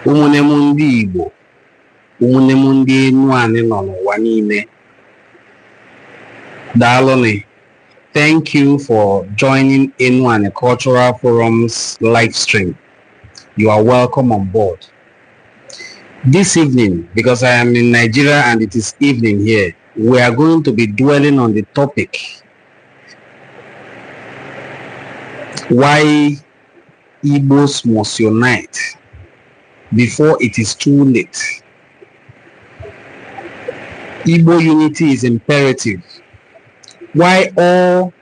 Ụmụnne m ndị Igbo, ụmụnne m ndị Enuani nọ n'ụwa niile, daalụnụ. Thank you for joining Enuani Cultural Forum's live stream. You are welcome on board. This evening, because I am in Nigeria and it is evening here, we are going to be dwelling on the topic why Igbos must unite before it is too late. Igbo unity is imperative. Why all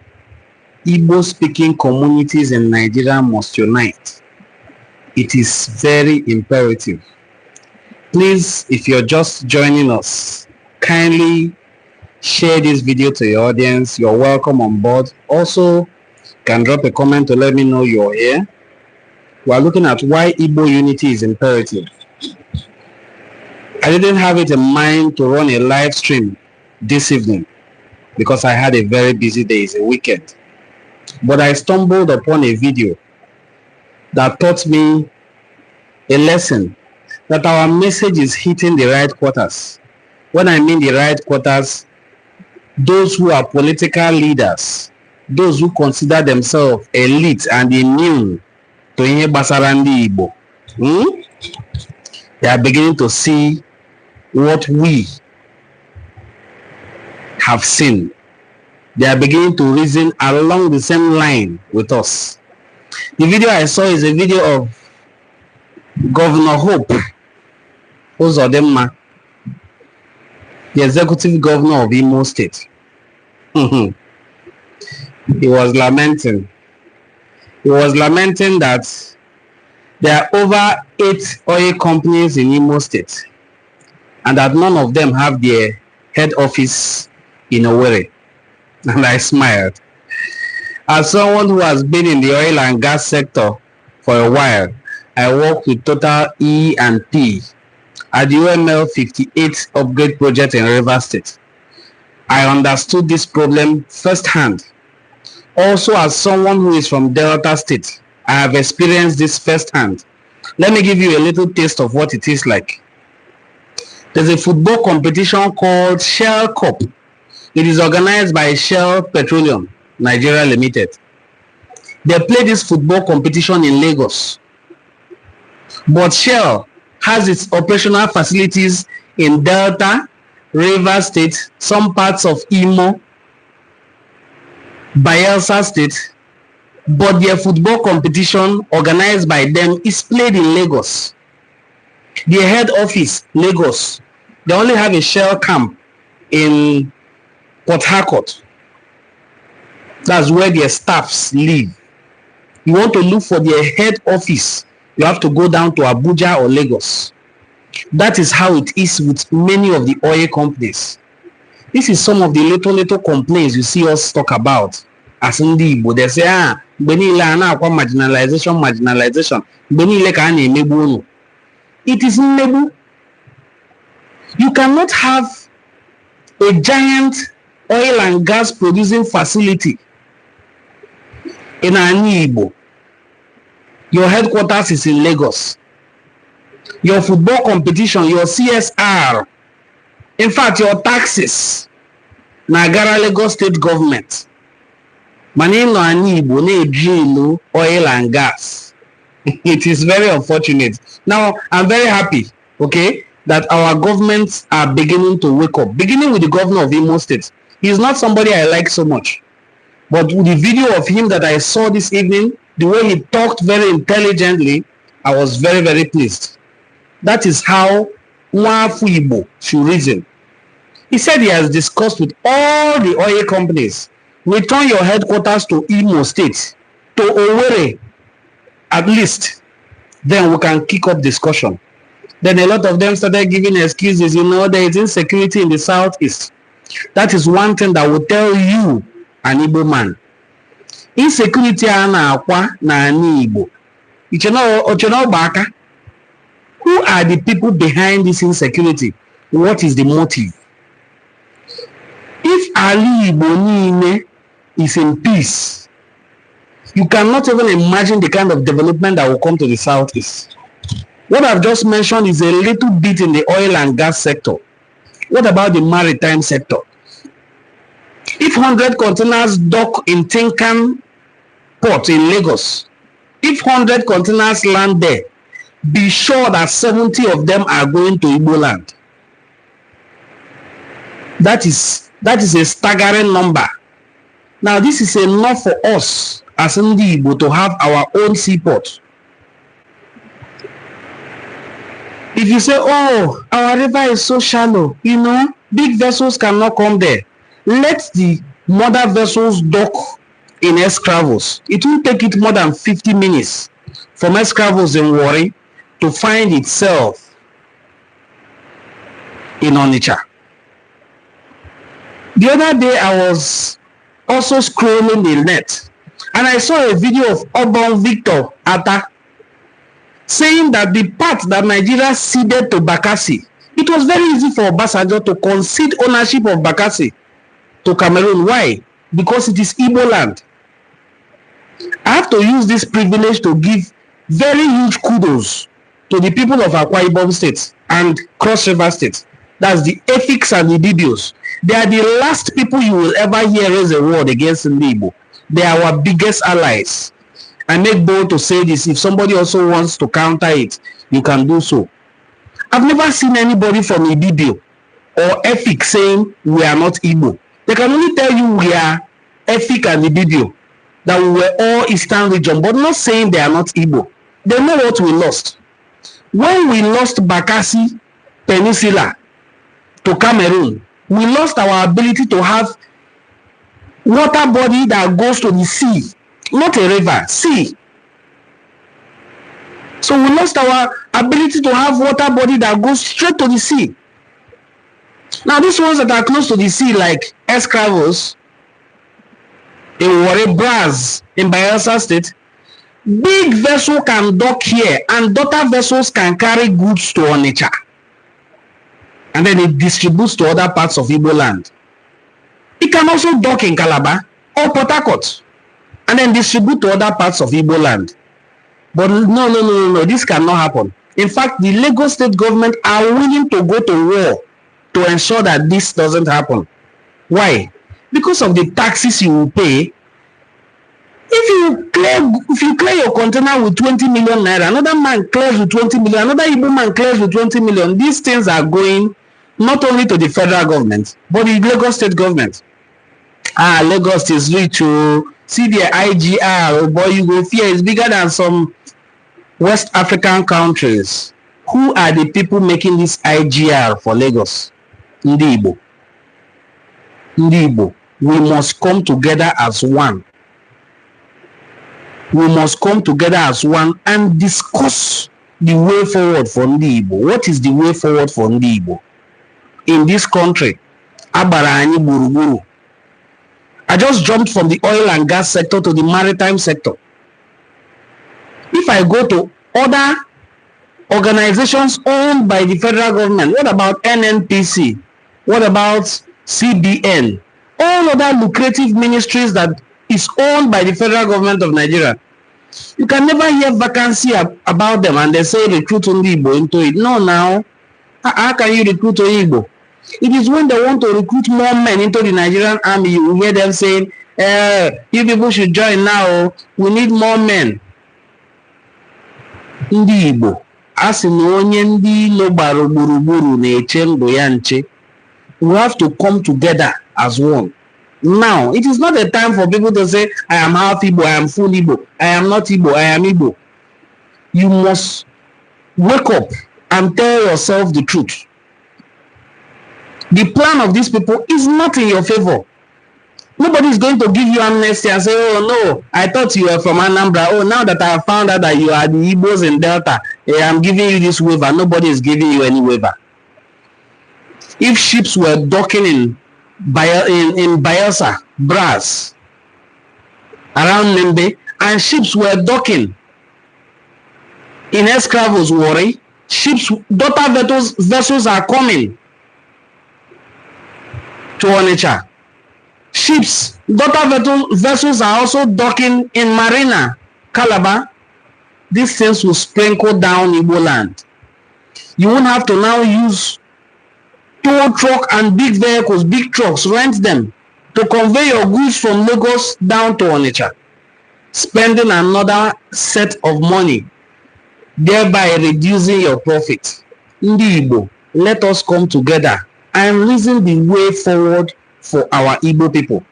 Igbo-speaking communities in Nigeria must unite. It is very imperative. Please, if you're just joining us, kindly share this video to your audience. You're welcome on board. Also, can drop a comment to let me know you're here. We are looking at why Igbo unity is imperative. I didn't have it in mind to run a live stream this evening because I had a very busy day. It's a weekend. But I stumbled upon a video that taught me a lesson that our message is hitting the right quarters. When I mean the right quarters, those who are political leaders, those who consider themselves elite and immune to ihe gbasara ndị Igbo, they are beginning to see what we have seen. They are beginning to reason along the same line with us. The video I saw is a video of Governor Hope Uzodimma, the executive governor of Imo State. He was lamenting. He was lamenting that there are over 8 oil companies in Imo State and that none of them have their head office in Owerri. And I smiled. As someone who has been in the oil and gas sector for a while, I worked with Total E&P at the OML 58 upgrade project in Rivers State. I understood this problem firsthand. Also, as someone who is from Delta State, I have experienced this firsthand. Let me give you a little taste of what it is like. There's a football competition called Shell Cup. It is organized by Shell Petroleum, Nigeria Limited. They play this football competition in Lagos. But Shell has its operational facilities in Delta, Rivers State, some parts of Imo, Bayelsa State, but their football competition organized by them is played in Lagos. Their head office, Lagos. They only have a Shell camp in Port Harcourt. That's where their staffs live. You want to look for their head office, you have to go down to Abuja or Lagos. That is how it is with many of the oil companies. This is some of the little complaints you see us talk about as ndị Igbo. They say, mgbe niile a na-akwa marginalization, mgbe niile ka a na-emegbu unu. It is mmegbu. You cannot have a giant oil and gas producing facility in Igbo. Your headquarters is in Lagos. Your football competition, your CSR, in fact, your taxes, Nagara Lagos State government. Manino Igbo ne oil and gas. It is very unfortunate. Now, I'm very happy, okay, that our governments are beginning to wake up. Beginning with the governor of Imo State. He's not somebody I like so much. But with the video of him that I saw this evening, the way he talked very intelligently, I was very, very pleased. That is how Nwafu Igbo should reason. He said he has discussed with all the oil companies, return your headquarters to Imo State, to Owerri, at least. Then we can kick off discussion. Then a lot of them started giving excuses. You know, there is insecurity in the southeast. That is one thing that will tell you, an Igbo man. Insecurity na Igbo. Who are the people behind this insecurity? What is the motive? If Ali Igbo is in peace, you cannot even imagine the kind of development that will come to the southeast. What I've just mentioned is a little bit in the oil and gas sector. What about the maritime sector? If 100 containers dock in Tinkan port in Lagos, if 100 containers land there, be sure that 70 of them are going to Igbo land. That is a staggering number. Now, this is enough for us as Ndi Igbo to have our own seaport. If you say, oh, our river is so shallow, big vessels cannot come there. Let the mother vessels dock in Escravos. It will take it more than 50 minutes from Escravos in Warri to find itself in Onitsha. The other day, I was also scrolling the net, and I saw a video of Obon Victor Atta saying that the part that Nigeria ceded to Bakassi, it was very easy for Obasanjo to concede ownership of Bakassi to Cameroon. Why? Because it is Igbo land. I have to use this privilege to give very huge kudos to the people of Akwa Ibom State and Cross River State. That's the Efiks and the Dibios. They are the last people you will ever hear raise a word against Ndi Igbo. They are our biggest allies. I make bold to say this. If somebody also wants to counter it, you can do so. I've never seen anybody from Ibibio or Efik saying we are not Igbo. They can only tell you we are Efik and Ibibio, that we were all Eastern region, but not saying they are not Igbo. They know what we lost. When we lost Bakassi Peninsula to Cameroon, we lost our ability to have water body that goes to the sea, not a river, sea. So we lost our ability to have water body that goes straight to the sea. Now these ones that are close to the sea, like Escravos, in Warri Bras, in Bayelsa State, big vessel can dock here, and daughter vessels can carry goods to Onitsha. And then it distributes to other parts of Igbo land. It can also dock in Calabar or Port Harcourt and then distribute to other parts of Igbo land. But no, this cannot happen. In fact, the Lagos state government are willing to go to war to ensure that this doesn't happen. Why? Because of the taxes you will pay. If you clear your container with 20 million naira, another man clears with 20 million, another Igbo man clears with 20 million, these things are going not only to the federal government, but the Lagos state government. Lagos is rich. See their IGR, boy, you go fear is bigger than some West African countries. Who are the people making this IGR for Lagos? Ndi Igbo. Ndi Igbo. We must come together as one. We must come together as one and discuss the way forward for Ndi Igbo. What is the way forward for Ndi Igbo? In this country, Abarani Buruburu. I just jumped from the oil and gas sector to the maritime sector. If I go to other organizations owned by the federal government, what about NNPC? What about CBN? All other lucrative ministries that is owned by the federal government of Nigeria. You can never hear vacancy about them and they say recruit only Igbo into it. No, now, how can you recruit only Igbo? It is when they want to recruit more men into the Nigerian army, you hear them saying, you people should join now, we need more men. Ndi Igbo, asị na onye ndị ilo gbara gburugburu na-eche ndụ ya nche. We have to come together as one. Now, it is not a time for people to say, I am half Igbo, I am full Igbo, I am not Igbo, I am Igbo. You must wake up and tell yourself the truth. The plan of these people is not in your favor. Nobody is going to give you amnesty and say, oh no, I thought you were from Anambra. Oh, now that I have found out that you are the Igbos in Delta, I am giving you this waiver. Nobody is giving you any waiver. If ships were docking in Bayelsa, Bras, around Lembe, and ships were docking in Escravos, Warri, ships, daughter vessels are coming to Onitsha. Ships, daughter vessels are also docking in Marina, Calabar. These things will sprinkle down Igbo land. You won't have to now use tow truck and big vehicles, big trucks, rent them to convey your goods from Lagos down to Onitsha, spending another set of money, thereby reducing your profit. Ndi Igbo, let us come together and reason the way forward for our Igbo people.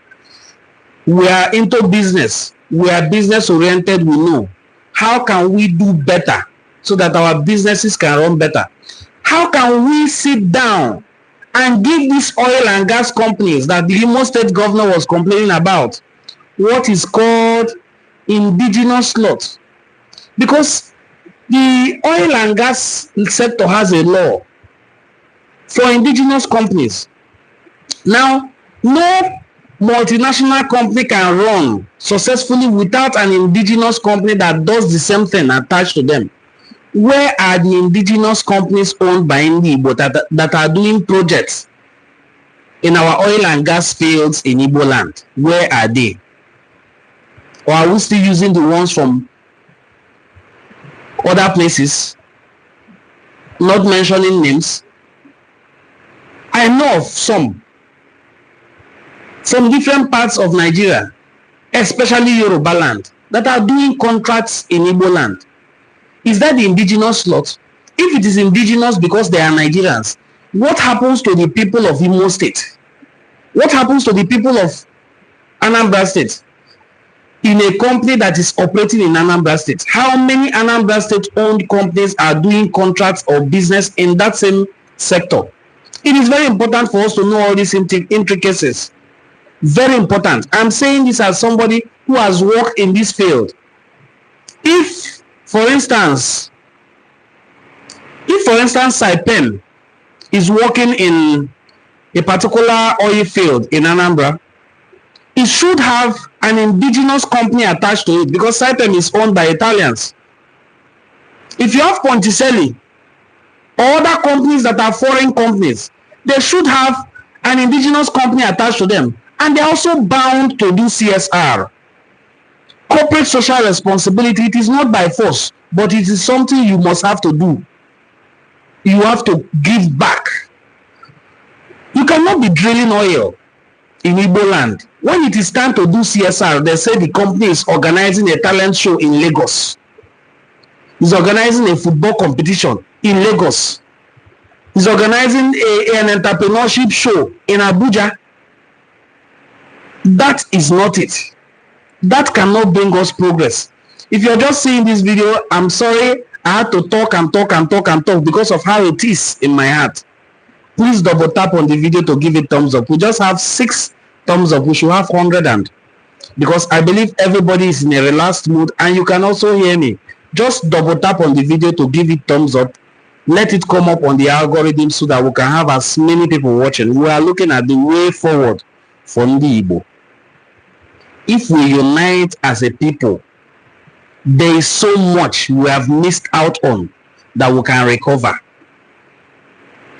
We are into business. We are business oriented. We know. How can we do better so that our businesses can run better? How can we sit down and give these oil and gas companies that the Imo State governor was complaining about what is called indigenous lot? Because the oil and gas sector has a law for indigenous companies. Now, no multinational company can run successfully without an indigenous company that does the same thing attached to them. Where are the indigenous companies owned by Igbo that are doing projects in our oil and gas fields in Igbo land? Where are they? Or are we still using the ones from other places, not mentioning names? I know of some from different parts of Nigeria, especially Yoruba land, that are doing contracts in Igbo land. Is that the indigenous lot? If it is indigenous because they are Nigerians, what happens to the people of Imo State? What happens to the people of Anambra State in a company that is operating in Anambra State? How many Anambra State owned companies are doing contracts or business in that same sector? It is very important for us to know all these intricacies. Very important. I'm saying this as somebody who has worked in this field. If, for instance, Saipem is working in a particular oil field in Anambra, it should have an indigenous company attached to it because Saipem is owned by Italians. If you have Ponticelli or other companies that are foreign companies, they should have an indigenous company attached to them. And they're also bound to do CSR. Corporate social responsibility, it is not by force, but it is something you must have to do. You have to give back. You cannot be drilling oil in Igbo land. When it is time to do CSR, they say the company is organizing a talent show in Lagos. It's organizing a football competition in Lagos. It's organizing an entrepreneurship show in Abuja. That is not it. That cannot bring us progress. If you're just seeing this video, I'm sorry, I had to talk because of how it is in my heart. Please double tap on the video to give it thumbs up. We just have 6 thumbs up. We should have 100, because I believe everybody is in a relaxed mood and you can also hear me. Just double tap on the video to give it thumbs up. Let it come up on the algorithm so that we can have as many people watching. We are looking at the way forward for Ndi Igbo. If we unite as a people, there is so much we have missed out on that we can recover.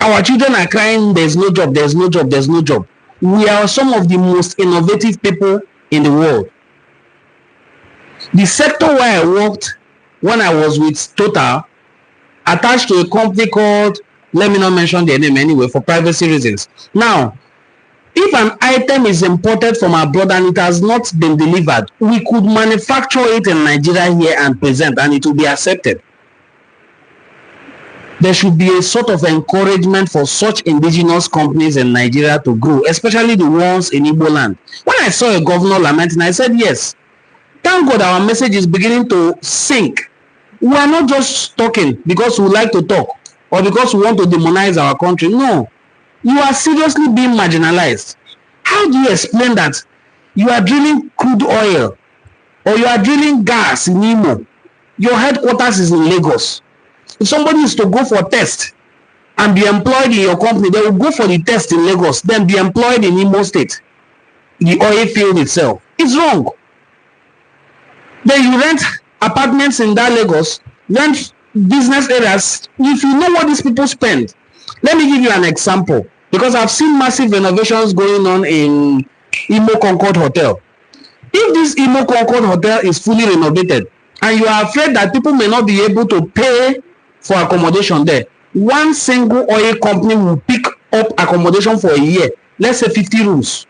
Our children are crying, there's no job, there's no job, there's no job. We are some of the most innovative people in the world. The sector where I worked when I was with Total, attached to a company called, let me not mention their name anyway for privacy reasons. Now, if an item is imported from abroad and it has not been delivered, we could manufacture it in Nigeria here and present, and it will be accepted. There should be a sort of encouragement for such indigenous companies in Nigeria to grow, especially the ones in Igbo land. When I saw a governor lamenting, I said, yes, thank God our message is beginning to sink. We are not just talking because we like to talk or because we want to demonize our country. No. You are seriously being marginalized. How do you explain that you are drilling crude oil or you are drilling gas in Imo? Your headquarters is in Lagos. If somebody is to go for a test and be employed in your company, they will go for the test in Lagos, then be employed in Imo State, the oil field itself. It's wrong. Then you rent apartments in that Lagos, rent business areas. If you know what these people spend, let me give you an example. Because I've seen massive renovations going on in Imo Concord Hotel. If this Imo Concord Hotel is fully renovated and you are afraid that people may not be able to pay for accommodation there, one single oil company will pick up accommodation for a year, let's say 50 rooms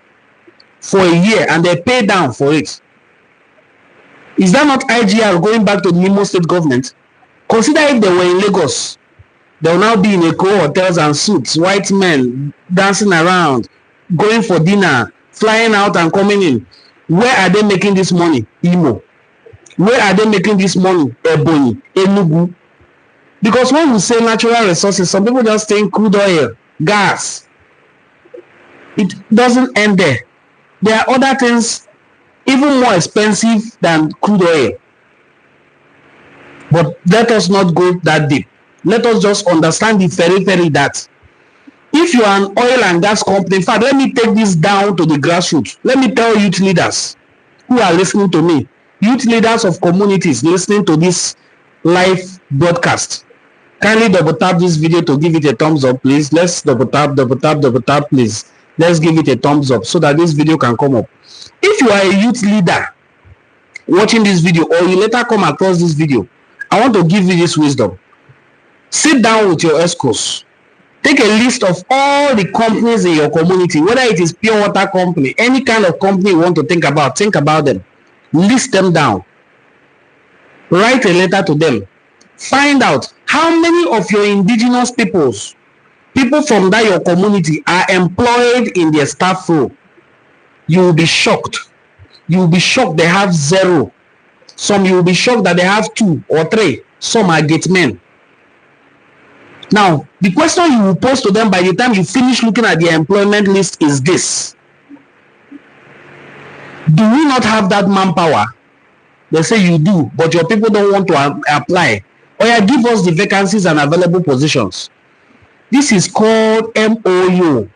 for a year, and they pay down for it. Is that not IGR going back to the Imo state government? Consider if they were in Lagos, they will now be in Eko hotels and suits, white men dancing around, going for dinner, flying out and coming in. Where are they making this money? Imo. Where are they making this money? Ebonyi, Enugu. Because when we say natural resources, some people just think crude oil, gas. It doesn't end there. There are other things even more expensive than crude oil. But let us not go that deep. Let us just understand the periphery that if you are an oil and gas company, in fact, let me take this down to the grassroots. Let me tell youth leaders who are listening to me, youth leaders of communities listening to this live broadcast, kindly double tap this video to give it a thumbs up, please. Let's double tap, please. Let's give it a thumbs up so that this video can come up. If you are a youth leader watching this video, or you later come across this video, I want to give you this wisdom. Sit down with your ESCOs. Take a list of all the companies in your community, whether it is pure water company, any kind of company you want to think about them. List them down. Write a letter to them. Find out how many of your indigenous people from that your community are employed in their staff role. You will be shocked. You will be shocked they have 0. Some you will be shocked that they have 2 or 3. Some are gate men. Now, the question you will pose to them by the time you finish looking at their employment list is this. Do we not have that manpower? They say you do, but your people don't want to apply. Or yeah, give us the vacancies and available positions. This is called MOU.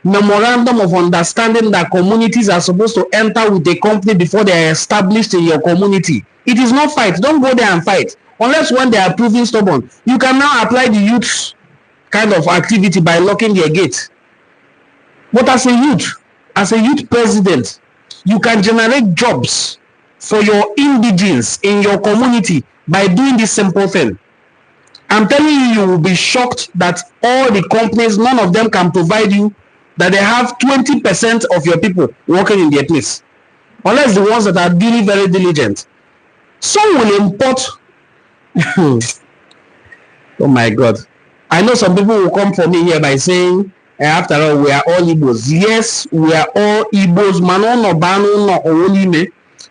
Memorandum of Understanding that communities are supposed to enter with a company before they are established in your community. It is not fight. Don't go there and fight. Unless when they are proving stubborn. You can now apply the youth kind of activity by locking their gate. But as a youth president, you can generate jobs for your indigenes in your community by doing this simple thing. I'm telling you, you will be shocked that all the companies, none of them can provide you that they have 20% of your people working in their place. Unless the ones that are really very diligent. Some will import. Oh my God. I know some people will come for me here by saying, after all, we are all Igbos. Yes, we are all Igbos.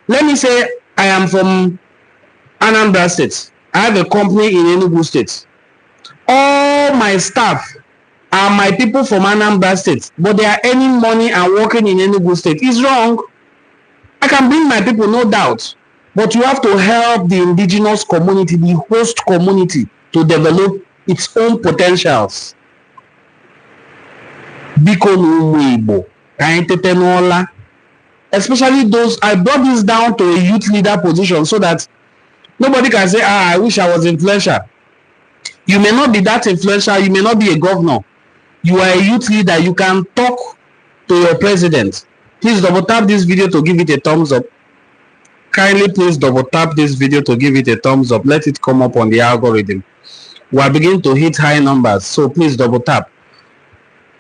Let me say, I am from Anambra State. I have a company in Enugu State. All my staff are my people from Anambra State, but they are earning money and working in Enugu State. It's wrong. I can bring my people, no doubt. But you have to help the indigenous community, the host community, to develop its own potentials. Especially those, I brought this down to a youth leader position so that nobody can say, I wish I was influential. You may not be that influential, you may not be a governor. You are a youth leader, you can talk to your president. Please double tap this video to give it a thumbs up. Kindly please double tap this video to give it a thumbs up. Let it come up on the algorithm. We are beginning to hit high numbers, so please double tap.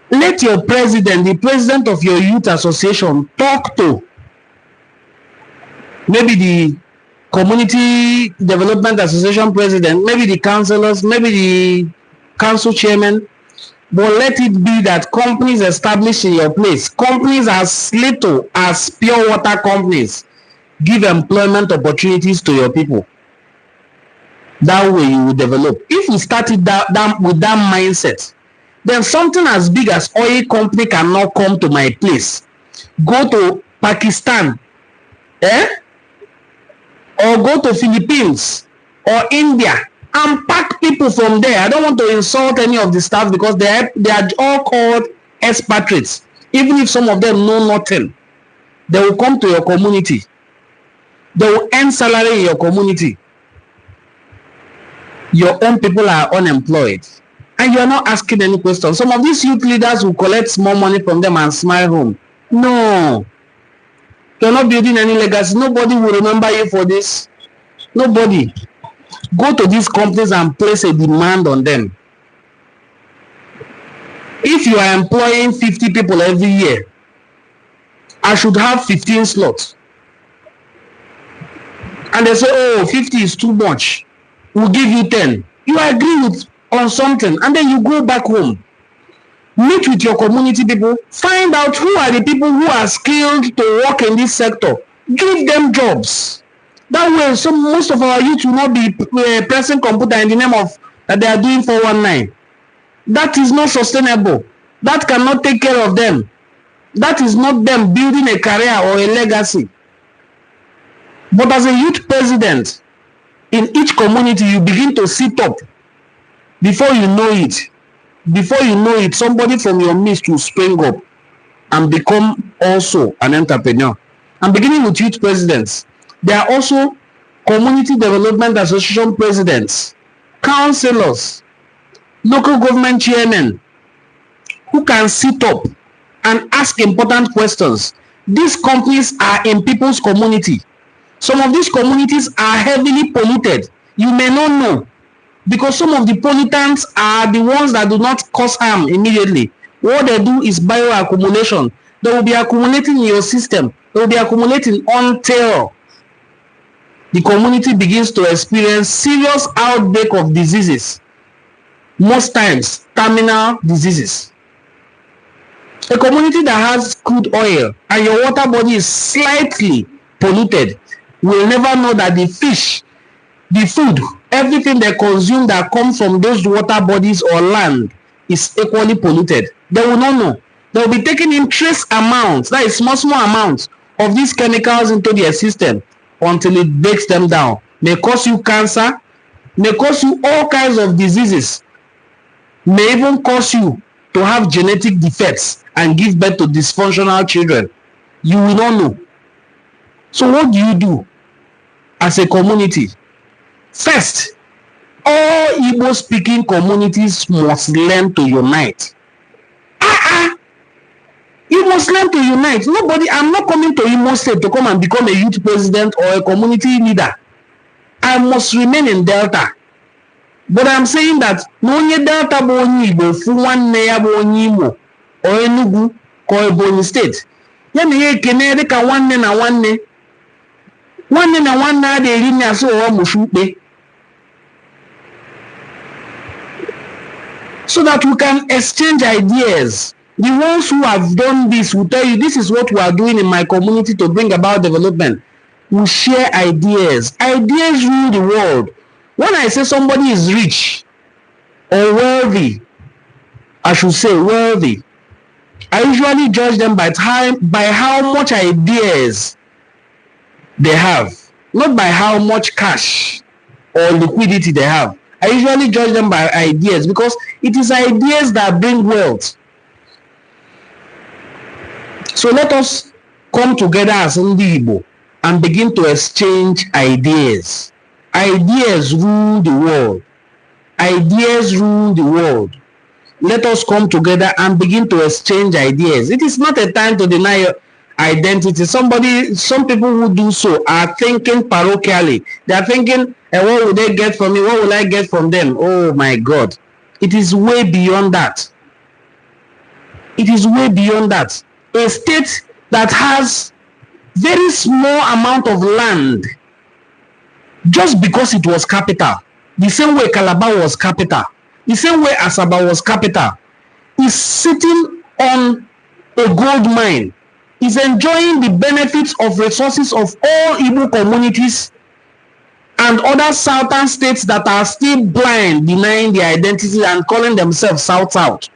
Let your president, the president of your youth association, talk to maybe the community development association president, maybe the councillors, maybe the council chairman. But let it be that companies established in your place, companies as little as pure water companies, give employment opportunities to your people. That way you will develop. If we started with that mindset, then something as big as oil company cannot come to my place. Go to Pakistan, or go to Philippines or India and pack people from there. I don't want to insult any of the staff because they are all called expatriates. Even if some of them know nothing, they will come to your community. They will earn salary in your community. Your own people are unemployed. And you are not asking any questions. Some of these youth leaders will collect small money from them and smile home. No. You're not building any legacy. Nobody will remember you for this. Nobody. Go to these companies and place a demand on them. If you are employing 50 people every year, I should have 15 slots. And they say, oh, 50 is too much. We'll give you 10. You agree with on something, and then you go back home. Meet with your community people. Find out who are the people who are skilled to work in this sector. Give them jobs. That way, most of our youth will not be pressing computer in the name of that they are doing 419. That is not sustainable. That cannot take care of them. That is not them building a career or a legacy. But as a youth president, in each community, you begin to sit up. Before you know it, somebody from your midst will spring up and become also an entrepreneur. I'm beginning with youth presidents. There are also community development association presidents, councillors, local government chairmen who can sit up and ask important questions. These companies are in people's community. Some of these communities are heavily polluted. You may not know, because some of the pollutants are the ones that do not cause harm immediately. What they do is bioaccumulation. They will be accumulating in your system. They will be accumulating until the community begins to experience serious outbreak of diseases. Most times, terminal diseases. A community that has crude oil and your water body is slightly polluted will never know that the fish, the food, everything they consume that comes from those water bodies or land is equally polluted. They will not know. They will be taking in trace amounts, that is small amounts of these chemicals into their system until it breaks them down. May cause you cancer, may cause you all kinds of diseases, may even cause you to have genetic defects and give birth to dysfunctional children. You will not know. So what do you do as a community? First, all Igbo speaking communities must learn to unite. You must learn to unite. Nobody, I'm not coming to Imo State to come and become a youth president or a community leader. I must remain in Delta. But I'm saying that no onye Delta bo onye Igbo fu nwanne ya bo onye Imo or Enugu or Ebonyi State. Ya na ye kene dị ka nwanne na nwanne. Nwanne na nwanne a na-eri nri asị ụwa mụshu. So that we can exchange ideas. The ones who have done this will tell you, this is what we are doing in my community to bring about development. We share ideas. Ideas rule the world. When I say somebody is rich or wealthy, I should say wealthy, I usually judge them by how much ideas they have, not by how much cash or liquidity they have. I usually judge them by ideas, because it is ideas that bring wealth. So let us come together as Igbo and begin to exchange ideas. Ideas rule the world. Ideas rule the world. Let us come together and begin to exchange ideas. It is not a time to deny your identity. Some people who do so are thinking parochially. They are thinking, what will they get from me? What will I get from them? Oh my God. It is way beyond that. It is way beyond that. A state that has very small amount of land, just because it was capital, the same way Calabar was capital, the same way Asaba was capital, is sitting on a gold mine, is enjoying the benefits of resources of all Igbo communities and other southern states that are still blind, denying their identity and calling themselves South.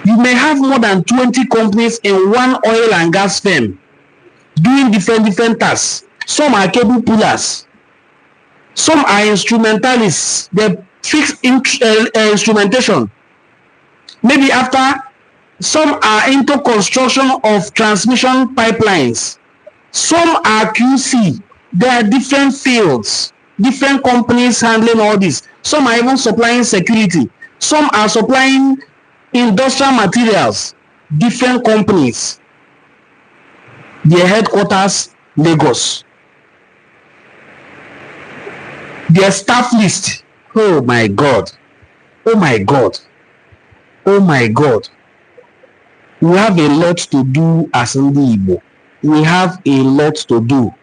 You may have more than 20 companies in one oil and gas firm doing different tasks. Some are cable pullers. Some are instrumentalists. They fix instrumentation. Maybe after, some are into construction of transmission pipelines. Some are QC. There are different fields, different companies handling all this. Some are even supplying security. Some are supplying industrial materials, different companies. Their headquarters, Lagos. Their staff list, oh my God. Oh my God. Oh my God. We have a lot to do as Igbo. We have a lot to do.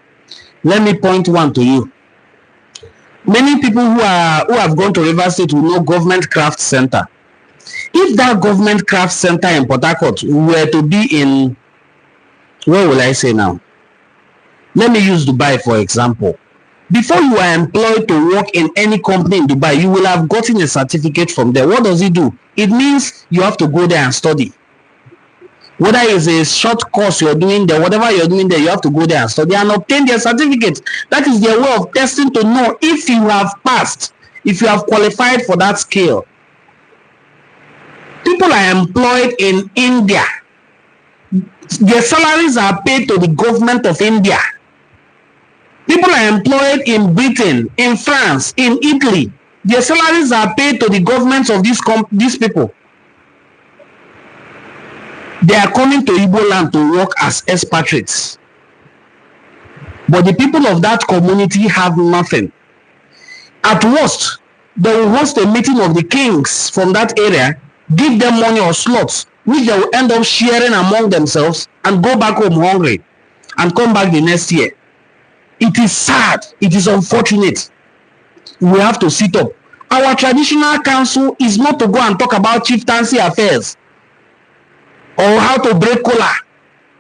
Let me point one to you. Many people who have gone to River State will know Government Craft Center. If that Government Craft Center in Port Harcourt were to be in, where will I say now? Let me use Dubai for example. Before you are employed to work in any company in Dubai, you will have gotten a certificate from there. What does it do? It means you have to go there and study. Whether it's a short course you're doing there, whatever you're doing there, you have to go there and study and obtain their certificate. That is their way of testing to know if you have passed, if you have qualified for that skill. People are employed in India. Their salaries are paid to the government of India. People are employed in Britain, in France, in Italy. Their salaries are paid to the governments of these people. They are coming to Igbo land to work as expatriates. But the people of that community have nothing. At worst, they will host a meeting of the kings from that area, give them money or slots, which they will end up sharing among themselves and go back home hungry and come back the next year. It is sad. It is unfortunate. We have to sit up. Our traditional council is not to go and talk about chieftaincy affairs or how to break kola.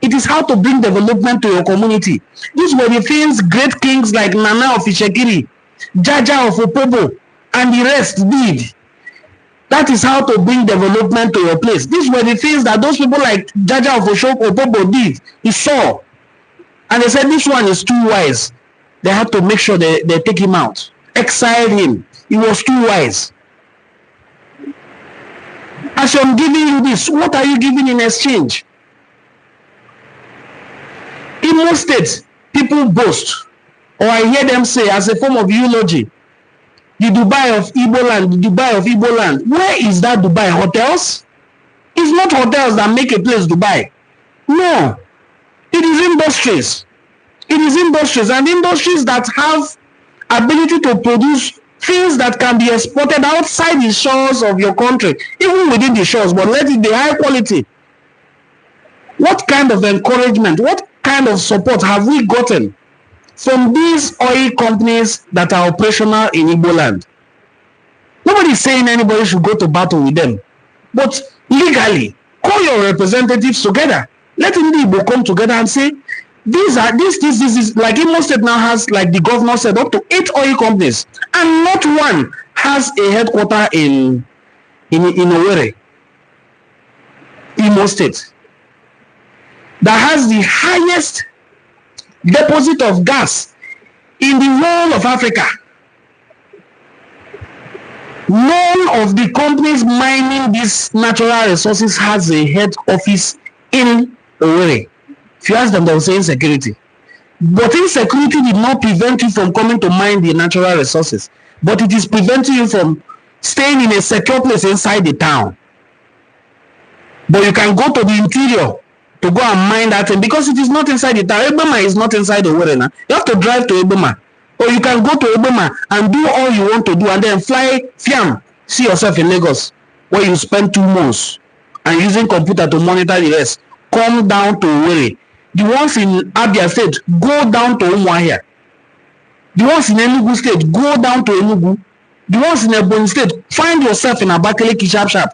It is how to bring development to your community. These were the things great kings like Nana of Ishekiri, Jaja of Opobo, and the rest did. That is how to bring development to your place. These were the things that those people like Jaja of Opobo did. He saw. And they said, this one is too wise. They had to make sure they take him out. Exile him. He was too wise. As I'm giving you this, what are you giving in exchange? In most states, people boast, or I hear them say as a form of eulogy, the Dubai of Igbo land, the Dubai of Igbo land. Where is that Dubai? Hotels? It's not hotels that make a place Dubai. No. It is industries. It is industries, and industries that have ability to produce things that can be exported outside the shores of your country, even within the shores, but let it be high quality. What kind of encouragement, what kind of support have we gotten from these oil companies that are operational in Igbo land? Nobody is saying anybody should go to battle with them, but legally, call your representatives together. Let Igbo come together and say, this is like Imo State now has, like the governor said, up to 8 oil companies, and not one has a headquarter in Owerri, Imo State, that has the highest deposit of gas in the whole of Africa. None of the companies mining these natural resources has a head office in Owerri. If you ask them, they will say insecurity. But insecurity did not prevent you from coming to mine the natural resources, but it is preventing you from staying in a secure place inside the town. But you can go to the interior to go and mine that thing because it is not inside the town. Ebema is not inside the Owerri. You have to drive to Ebema, or you can go to Ebema and do all you want to do and then fly Fiam, see yourself in Lagos, where you spend 2 months and using computer to monitor the rest. Come down to Owerri. The ones in Abia State, go down to Umuahia. The ones in Enugu State, go down to Enugu. The ones in Ebonyi State, find yourself in Abakaliki sharp.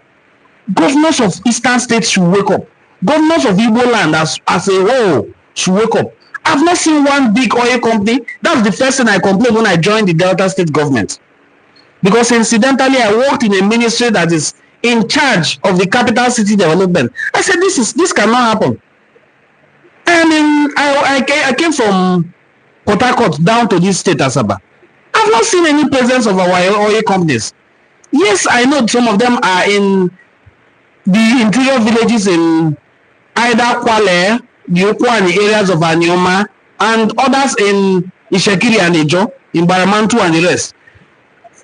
Governors of Eastern States should wake up. Governors of Igbo land as a whole should wake up. I've not seen one big oil company. That's the first thing I complained when I joined the Delta State government. Because incidentally, I worked in a ministry that is in charge of the capital city development. I said, this cannot happen. And I came from Port Harcourt down to this state, Asaba. I've not seen any presence of our oil companies. Yes, I know some of them are in the interior villages in either Kwale, the Enuani areas of Anioma, and others in Ishekiri and Ejo, in Baramantu and the rest.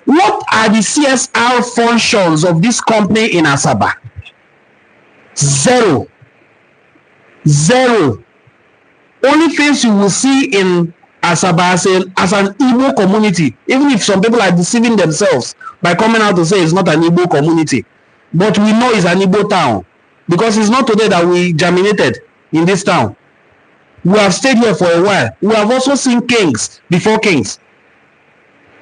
What are the CSR functions of this company in Asaba? Zero. Only things you will see in Asaba as an Igbo community, even if some people are deceiving themselves by by coming out to say it's not an Igbo community. But we know it's an Igbo town because it's not today that we germinated in this town. We have stayed here for a while. We have also seen kings before kings.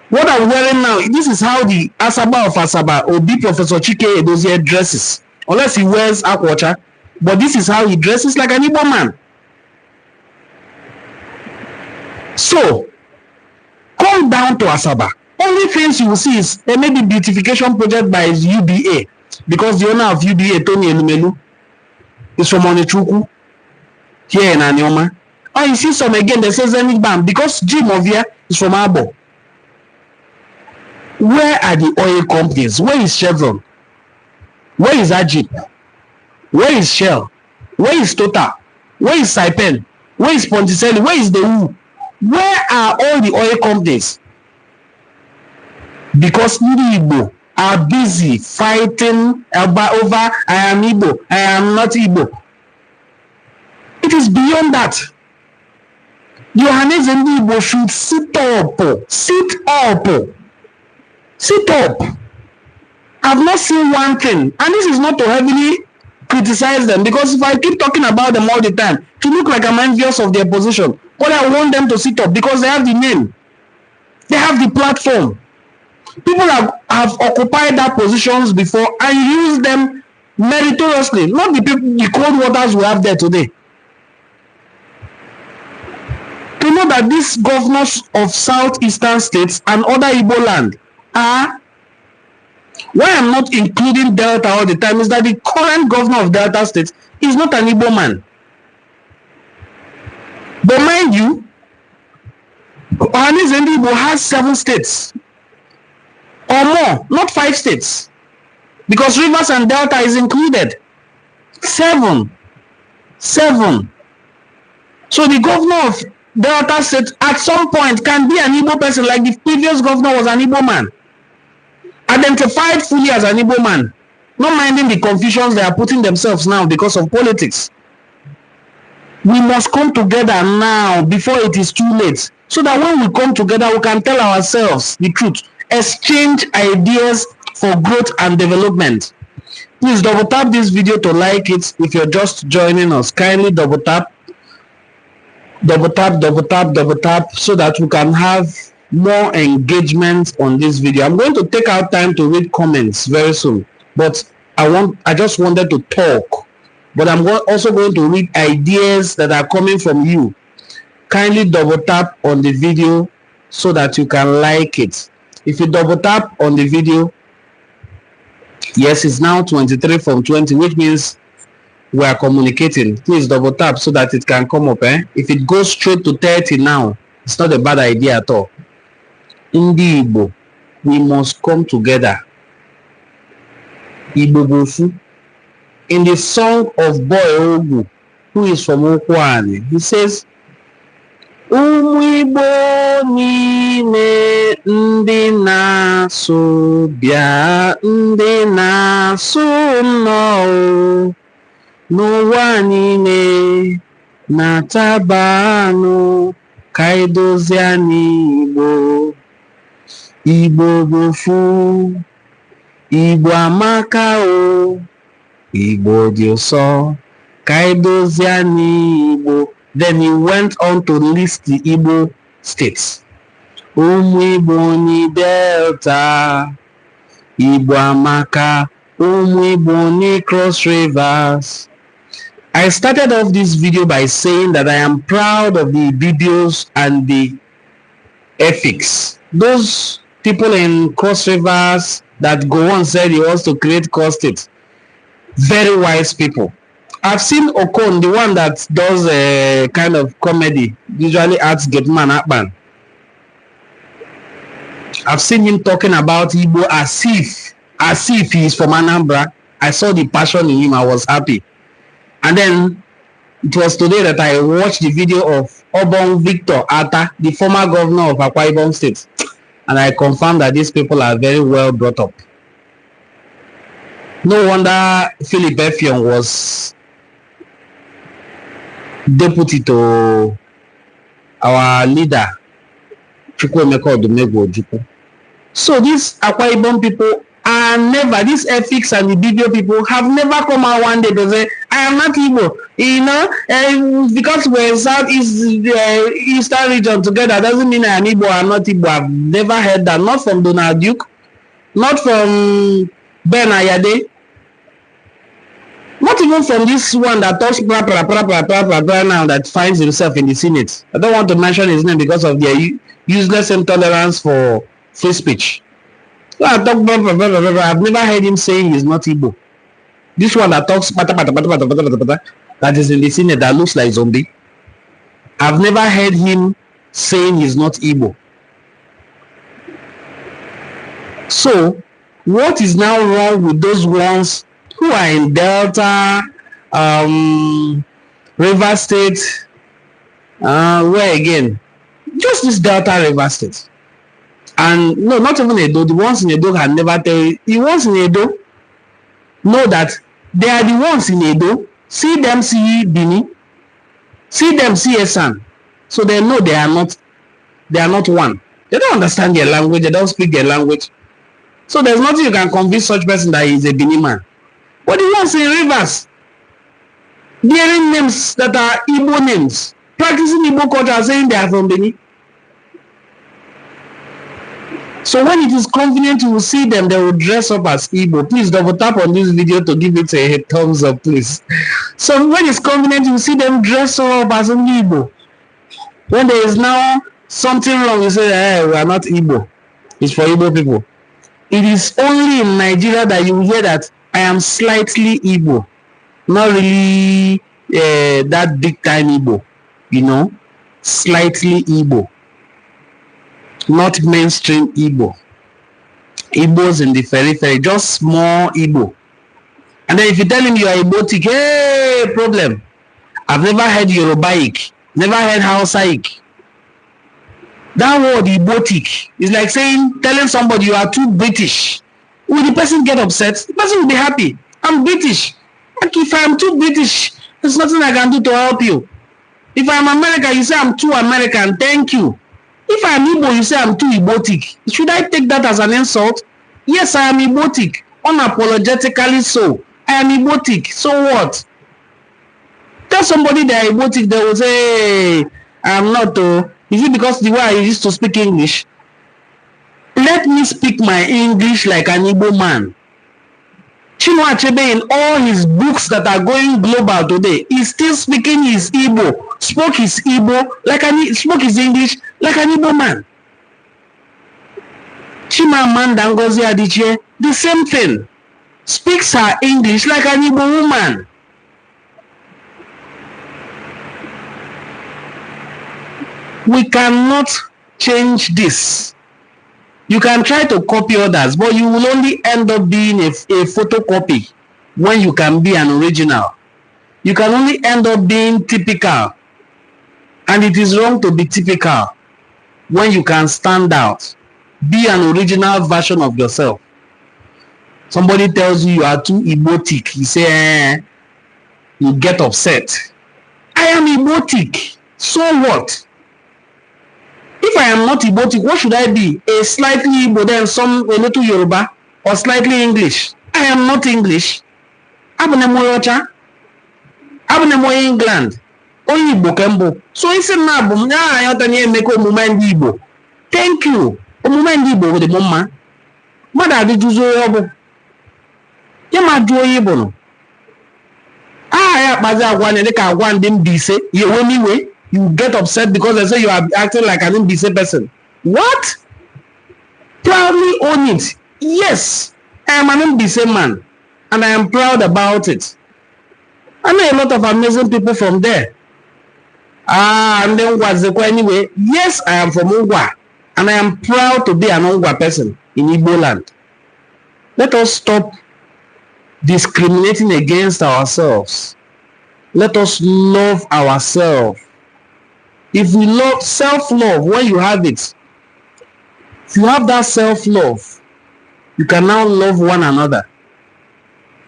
What I'm wearing now, this is how the Asaba of Asaba or the Professor Chike Edozie dresses. Unless he wears aquacha, but this is how he dresses like an Igbo man. So, come down to Asaba. Only things you will see is maybe beautification project by UBA, because the owner of UBA, Tony Elumelu, is from Onitshuku, here in Anioma. Oh, you see some again, they say Zenith Bam, because Jim Ovia is from Abo. Where are the oil companies? Where is Chevron? Where is Ajip? Where is Shell? Where is Total? Where is Saipem? Where is Ponticelli? Where is the Wu? Where are all the oil companies? Because Igbo are busy fighting over I am Igbo, I am not Igbo. It is beyond that. Johannes and Igbo should sit up. Sit up. Sit up. I've not seen one thing, and this is not to heavily criticize them, because if I keep talking about them all the time, to look like I'm envious of their position, but I want them to sit up because they have the name, they have the platform. People have occupied that positions before and used them meritoriously, not the people, the cold waters we have there today. To know that these governors of southeastern states and other Igbo land are, why I'm not including Delta all the time is that the current governor of Delta State is not an Igbo man. But mind you, Ohanis and Igbo has 7 states or more, not 5 states, because Rivers and Delta is included. 7. So the governor of Delta State at some point can be an Igbo person, like the previous governor was an Igbo man, identified fully as an Igbo man, not minding the confusions they are putting themselves now because of politics. We must come together now before it is too late, so that when we come together, we can tell ourselves the truth, exchange ideas for growth and development. Please double tap this video to like it. If you're just joining us, kindly double tap, so that we can have more engagement on this video. I'm going to take out time to read comments very soon, but I just wanted to talk, but I'm also going to read ideas that are coming from you. Kindly double tap on the video so that you can like it. If you double tap on the video, yes, it's now 23 from 20, which means we are communicating. Please double tap so that it can come up. If it goes straight to 30 now, it's not a bad idea at all. In the Igbo, we must come together. Igbo Bofu. In the song of Boy Ogu, who is from Enuani, he says, Igbo niile ndị na-asụ bịa, ndị na-asụ nnọọ n'ụwa niile na-ataba anụ ka edozie anyị Igbo. Igbo Bofu, Igbo amaka o, Igbo dị ụsọ ka edozie anyị Igbo. Then he went on to list the Igbo states. Igbo ni Delta, Igbo amaka, Igbo ni Cross Rivers. I started off this video by saying that I am proud of the videos and the ethics. Those people in Cross Rivers that go on said he wants to create cross states. Very wise people. I've seen Okon, the one that does a kind of comedy, usually acts Getman Akban. I've seen him talking about Igbo as if he is from Anambra. I saw the passion in him. I was happy. And then it was today that I watched the video of Obon Victor Atta, the former governor of Akwa Ibom State. And I confirmed that these people are very well brought up. No wonder Philip Effiong was deputy to our leader, Chukwuemeka Odumegwu Ojukwu. So these Akwa Ibom people are never, these ethics and the video people have never come out one day to say, I am not Igbo. You know, because we're in Southeast Eastern region together doesn't mean I am Igbo or I'm not Igbo. I've never heard that. Not from Donald Duke, not from Ben Ayade, not even from this one that talks blah, blah, blah, blah, blah, blah, blah now that finds himself in the Senate. I don't want to mention his name because of their useless intolerance for free speech. So I talk blah, blah, blah, blah, blah. I've never heard him saying he's not Igbo. This one that talks that is in the Senate that looks like zombie. I've never heard him saying he's not Igbo. So what is now wrong with those ones who are in Delta, River State, where again? Just this Delta River State. And no, not even Edo. The ones in Edo can never tell you. The ones in Edo know that they are the ones in Edo. See them see Bini. See them see Esan. So they know they are not one. They don't understand their language. They don't speak their language. So there's nothing you can convince such person that he is a Bini man. But the ones in Rivers, bearing names that are Igbo names, practicing Igbo culture, saying they are from Bini. So when it is convenient, you will see them, they will dress up as Igbo. Please double tap on this video to give it a thumbs up, please. So when it's convenient, you will see them dress up as an Igbo. When there is now something wrong, you say, hey, we are not Igbo. It's for Igbo people. It is only in Nigeria that you will hear that I am slightly Igbo. Not really that big time Igbo. You know, slightly Igbo. Not mainstream Igbo. Igbos in the periphery, just small Igbo. And then if you tell him you are Igbotic, hey, problem. I've never heard Yorubaic, never heard Hausaic. That word Igbotic is like telling somebody you are too British. Will the person get upset? The person will be happy. I'm British. Like if I'm too British, there's nothing I can do to help you. If I'm American, you say I'm too American. Thank you. If I'm Igbo, you say I'm too Igbotic. Should I take that as an insult? Yes, I am Igbotic. Unapologetically so. I am Igbotic. So what? Tell somebody they are Igbotic, they will say, hey, I am not. Is it because the way I used to speak English? Let me speak my English like an Igbo man. Chinua Achebe, in all his books that are going global today, is still speaking his Igbo, spoke his Igbo, spoke his English like an Igbo man. Chimamanda Ngozi Adichie, the same thing, speaks her English like an Igbo woman. We cannot change this. You can try to copy others, but you will only end up being a photocopy when you can be an original. You can only end up being typical. And it is wrong to be typical when you can stand out. Be an original version of yourself. Somebody tells you are too Igbotic. You say, you get upset. I am Igbotic. So what? If I am not Igbotic, what should I be? A slightly Igbo, then a little Yoruba, or slightly English? I am not English. Abunemo Yocha. Abunemo England. Only Igbo Kembo. So it's a nabum. I don't make a moment Igbo. Thank you. A moment Igbo with the mama. Mother did you so? Yama do Igbo. I have one and they can one them be say, you anyway. You get upset because they say you are acting like an NBC person. What? Proudly own it. Yes, I am an NBC man, and I am proud about it. I know a lot of amazing people from there. And then what's the anyway? Yes, I am from Ungwa, and I am proud to be an Ungwa person in Igbo land. Let us stop discriminating against ourselves. Let us love ourselves. If we love self-love, when you have it, if you have that self-love, you can now love one another.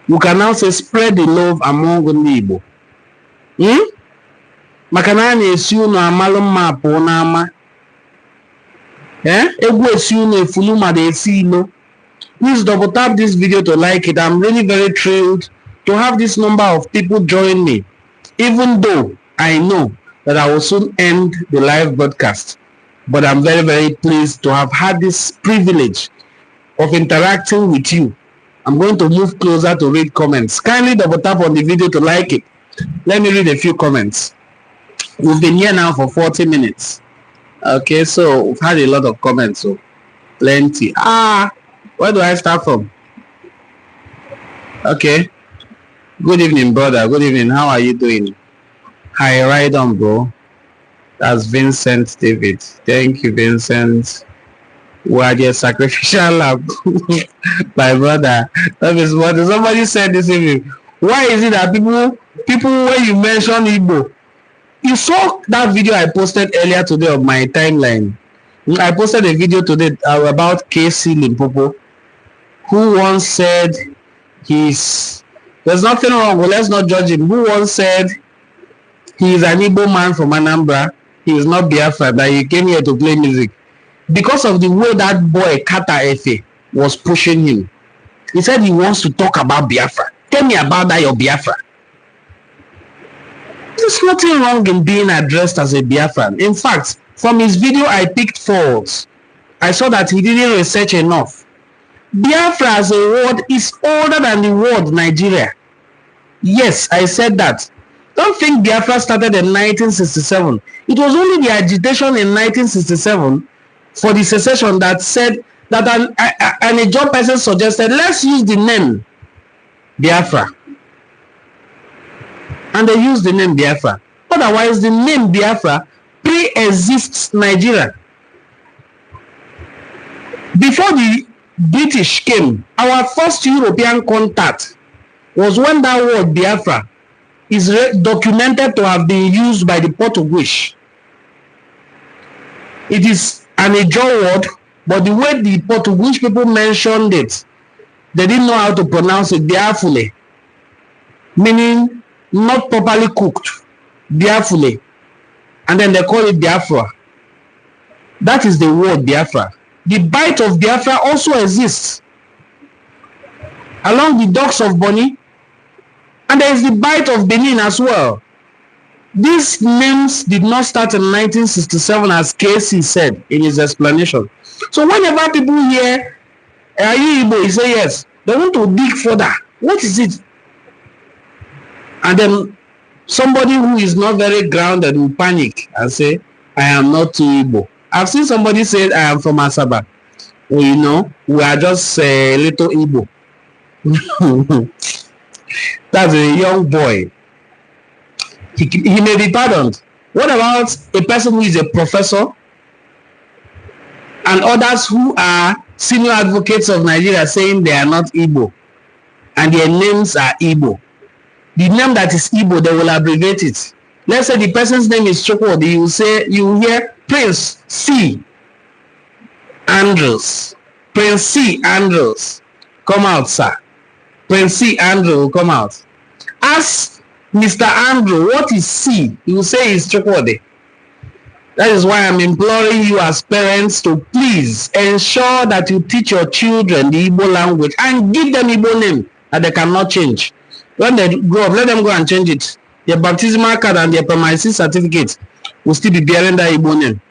You can now say, spread the love among the Igbo. Makana na-esi unu amalụ mma apụ n'ama. Please double tap this video to like it. I'm really very thrilled to have this number of people join me, even though I know that I will soon end the live broadcast. But I'm very, very pleased to have had this privilege of interacting with you. I'm going to move closer to read comments. Kindly double tap on the video to like it. Let me read a few comments. We've been here now for 40 minutes. Okay, so we've had a lot of comments, so plenty. Where do I start from? Okay. Good evening, brother. Good evening. How are you doing? Hi, right on, bro. That's Vincent David. Thank you, Vincent. We are just sacrificial lamb. My brother. That is what somebody said this evening. Why is it that people when you mention Igbo, you saw that video I posted earlier today on my timeline. I posted a video today about KC Limpopo, who once said there's nothing wrong, well, let's not judge him, who once said he is an Igbo man from Anambra, he is not Biafra, that he came here to play music. Because of the way that boy, Kata Efe, was pushing him. He said he wants to talk about Biafra. Tell me about that, your Biafra. There's nothing wrong in being addressed as a Biafran. In fact, from his video, I picked faults. I saw that he didn't research enough. Biafra as a word is older than the word Nigeria. Yes, I said that. Don't think Biafra started in 1967. It was only the agitation in 1967 for the secession that said that an Igbo person suggested, let's use the name Biafra. And they used the name Biafra. Otherwise, the name Biafra pre-exists Nigeria. Before the British came, our first European contact was when that word Biafra is documented to have been used by the Portuguese. It is an Igbo word, but the way the Portuguese people mentioned it, they didn't know how to pronounce it, Biafule, meaning not properly cooked, Biafule, and then they call it Biafra. That is the word Biafra. The bite of Biafra also exists along the docks of Bonny, and there is the bite of Benin as well. These names did not start in 1967, as Casey said in his explanation. So whenever people hear, are you Igbo? You say yes. They want to dig further. What is it? And then somebody who is not very grounded will panic and say, I am not too Igbo. I've seen somebody say, I am from Asaba. Well, you know, we are just a little Igbo. That's a young boy. He may be pardoned. What about a person who is a professor and others who are senior advocates of Nigeria saying they are not Igbo and their names are Igbo? The name that is Igbo, they will abbreviate it. Let's say the person's name is Chukwudi. You hear Prince C. Andrews. Prince C. Andrews. Come out, sir. Prince C. Andrew will come out. Ask Mr. Andrew, what is C? He will say it's Chukwudi. That is why I'm imploring you as parents to please ensure that you teach your children the Igbo language and give them Igbo name that they cannot change. When they grow up, let them go and change it. Their baptismal card and their permanency certificate will still be bearing that Igbo name.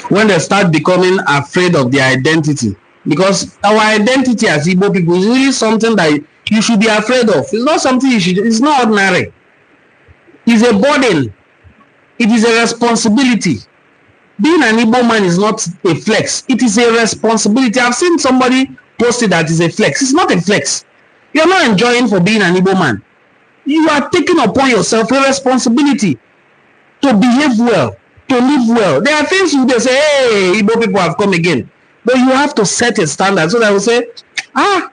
When they start becoming afraid of their identity, because our identity as Igbo people is really something that you should be afraid of. It's not something it's not ordinary. It's a burden. It is a responsibility. Being an Igbo man is not a flex. It is a responsibility. I've seen somebody post it that is a flex. It's not a flex. You're not enjoying for being an Igbo man. You are taking upon yourself a responsibility to behave well, to live well. There are things you say, hey, Igbo people have come again. But you have to set a standard so that I will say, I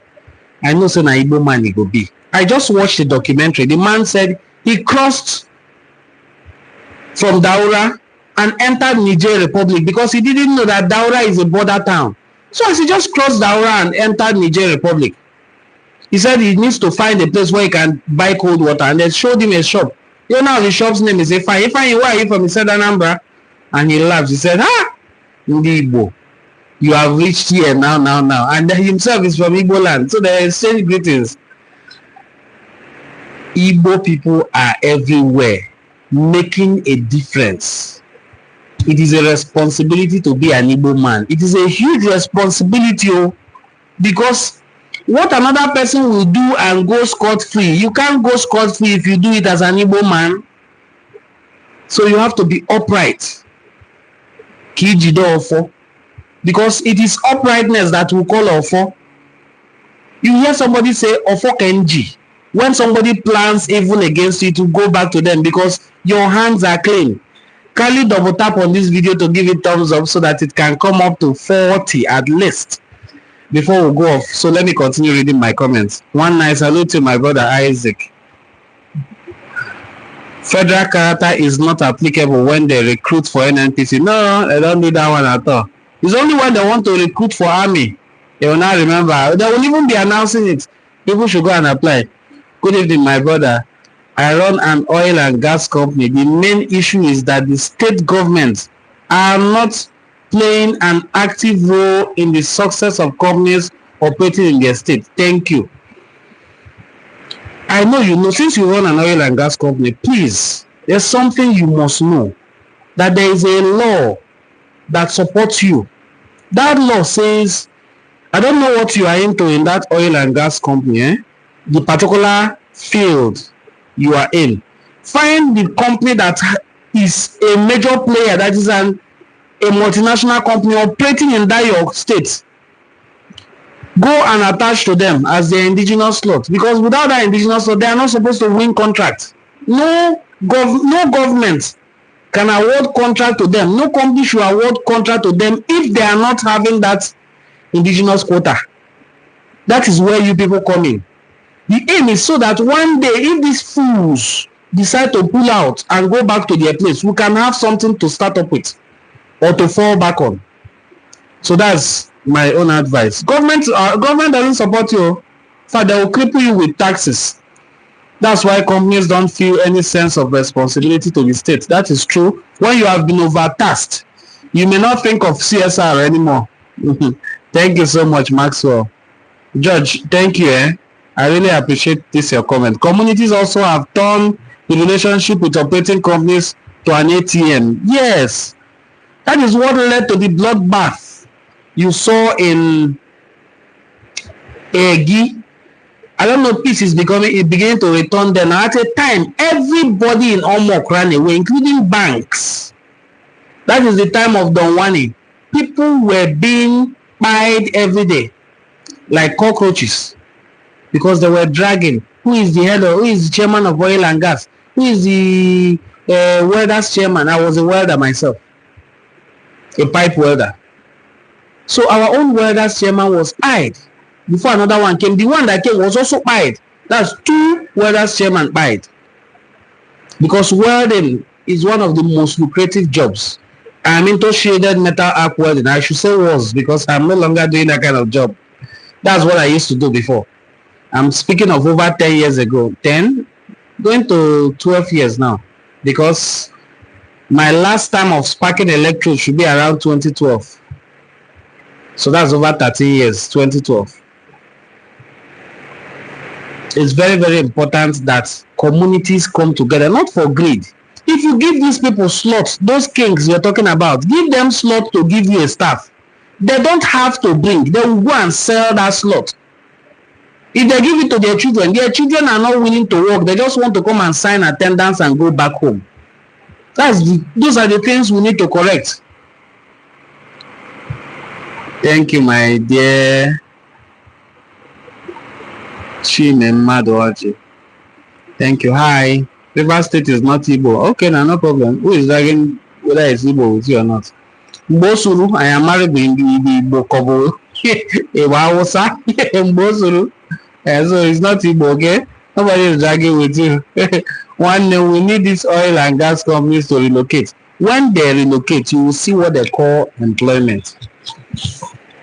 know so na Igbo man he go be. I just watched the documentary. The man said he crossed from Daura and entered Niger Republic because he didn't know that Daura is a border town. So as he just crossed Daura and entered Niger Republic, he said he needs to find a place where he can buy cold water, and they showed him a shop. You know the shop's name is Ifeanyi. Ifeanyi, where are you from? He said Anambra. And he laughed. He said, "Ah, Igbo, you have reached here now. And himself is from Igbo land. So they exchange greetings. Igbo people are everywhere, making a difference. It is a responsibility to be an Igbo man. It is a huge responsibility, because what another person will do and go scot-free, you can't go scot-free if you do it as an Igbo man. So you have to be upright. Because it is uprightness that we call Ofo. You hear somebody say Ofo Kenji. When somebody plans evil against you, to go back to them because your hands are clean. Kindly double tap on this video to give it thumbs up so that it can come up to 40 at least before we go off. So let me continue reading my comments. One nice salute to my brother Isaac. Federal character is not applicable when they recruit for NNPC. No, they don't do that one at all. It's only when they want to recruit for army. They will not remember. They will even be announcing it. People should go and apply. Good evening, my brother. I run an oil and gas company. The main issue is that the state governments are not playing an active role in the success of companies operating in their state. Thank you. I know you know, since you run an oil and gas company, please, there's something you must know. That there is a law that supports you. That law says, I don't know what you are into in that oil and gas company, the particular field you are in. Find the company that is a major player, that is a multinational company operating in that your state. Go and attach to them as the indigenous slot, because without that indigenous slot, they are not supposed to win contracts. No government can award contract to them. No company should award contract to them if they are not having that indigenous quota. That is where you people come in. The aim is so that one day, if these fools decide to pull out and go back to their place, we can have something to start up with or to fall back on. So that's my own advice. Government doesn't support you. In fact, they will cripple you with taxes. That's why companies don't feel any sense of responsibility to the state. That is true. When you have been overtasked, you may not think of CSR anymore. Thank you so much, Maxwell. George, thank you. I really appreciate this, your comment. Communities also have turned the relationship with operating companies to an ATM. Yes, that is what led to the bloodbath you saw in Egi. I don't know, peace is beginning to return there. Now, at a time, everybody in Omok ran away, including banks. That is the time of Enuani. People were being pied every day, like cockroaches, because they were dragging. Who is the head of, who is the chairman of oil and gas? Who is the welders chairman? I was a welder myself, a pipe welder. So our own welders chairman was pied before another one came. The one that came was also pied. That's two welders chairman pied, because welding is one of the most lucrative jobs. I'm into shaded metal arc welding. I should say was, because I'm no longer doing that kind of job. That's what I used to do before. I'm speaking of over 10 years ago, 10, going to 12 years now, because my last time of sparking electrode should be around 2012. So that's over 13 years, 2012. It's very, very important that communities come together, not for greed. If you give these people slots, those kings you're talking about, give them slot to give you a staff. They don't have to bring, they will go and sell that slot. If they give it to their children are not willing to work. They just want to come and sign attendance and go back home. Those are the things we need to correct. Thank you, my dear Chinemmadoji. Thank you. Hi. River State is not Igbo. Okay, no problem. Who is dragging whether it's Igbo with you or not? Mbosuru, I am married in the Igbo Kobo. Mbosuru. So it's not Igbo, okay? Nobody is dragging with you. One day we need these oil and gas companies to relocate. When they relocate, you will see what they call employment.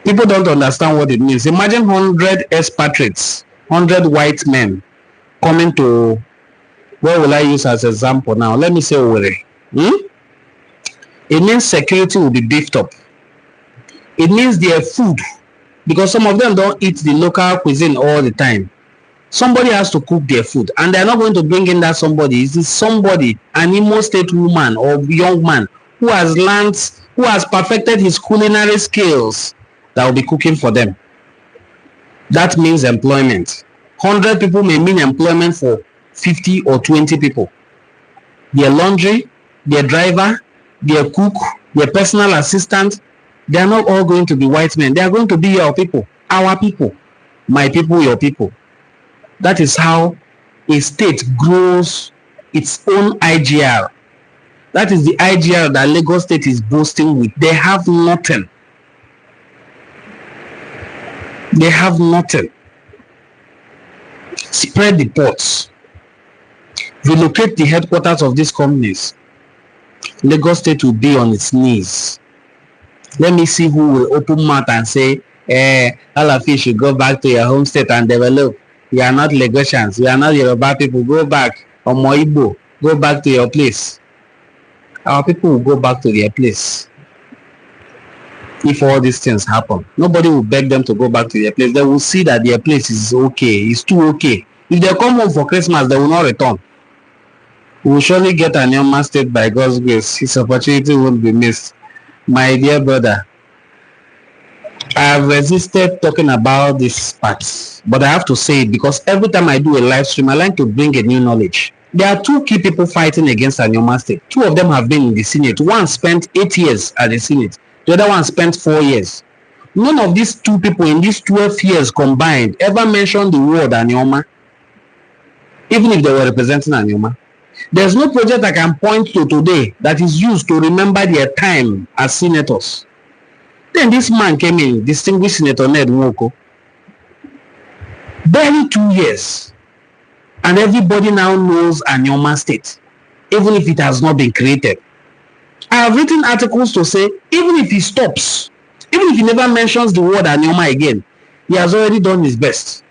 People don't understand what it means. Imagine 100 expatriates, 100 white men coming to, where will I use as example now? Let me say Owerri. It means security will be beefed up. It means their food, because some of them don't eat the local cuisine all the time. Somebody has to cook their food, and they're not going to bring in that somebody. It is somebody, an Imo State woman or young man who has learned, who has perfected his culinary skills, that will be cooking for them. That means employment. 100 people may mean employment for 50 or 20 people. Their laundry, their driver, their cook, their personal assistant, they are not all going to be white men. They are going to be your people, our people, my people, your people. That is how a state grows its own IGR. That is the IGR that Lagos State is boasting with. They have nothing. They have nothing. Spread the ports. Relocate the headquarters of these companies. Lagos State will be on its knees. Let me see who will open mouth and say, all of you should go back to your home state and develop. You are not Lagosians. You are not Yoruba people. Go back. Or Igbo. Go back to your place. Our people will go back to their place. If all these things happen, nobody will beg them to go back to their place. They will see that their place is okay. It's too okay. If they come home for Christmas, they will not return. We will surely get an Enuani state by God's grace. His opportunity won't be missed. My dear brother, I have resisted talking about this part, but I have to say it because every time I do a live stream, I like to bring a new knowledge. There are two key people fighting against an Enuani state. Two of them have been in the Senate. One spent 8 years at the Senate. The other one spent 4 years. None of these two people in these 12 years combined ever mentioned the word Enuani, even if they were representing Enuani. There's no project I can point to today that is used to remember their time as senators. Then this man came in, distinguished Senator Ned Nwoko. Barely 2 years. And everybody now knows Enuani state, even if it has not been created. I have written articles to say, even if he stops, even if he never mentions the word Enuani again, he has already done his best.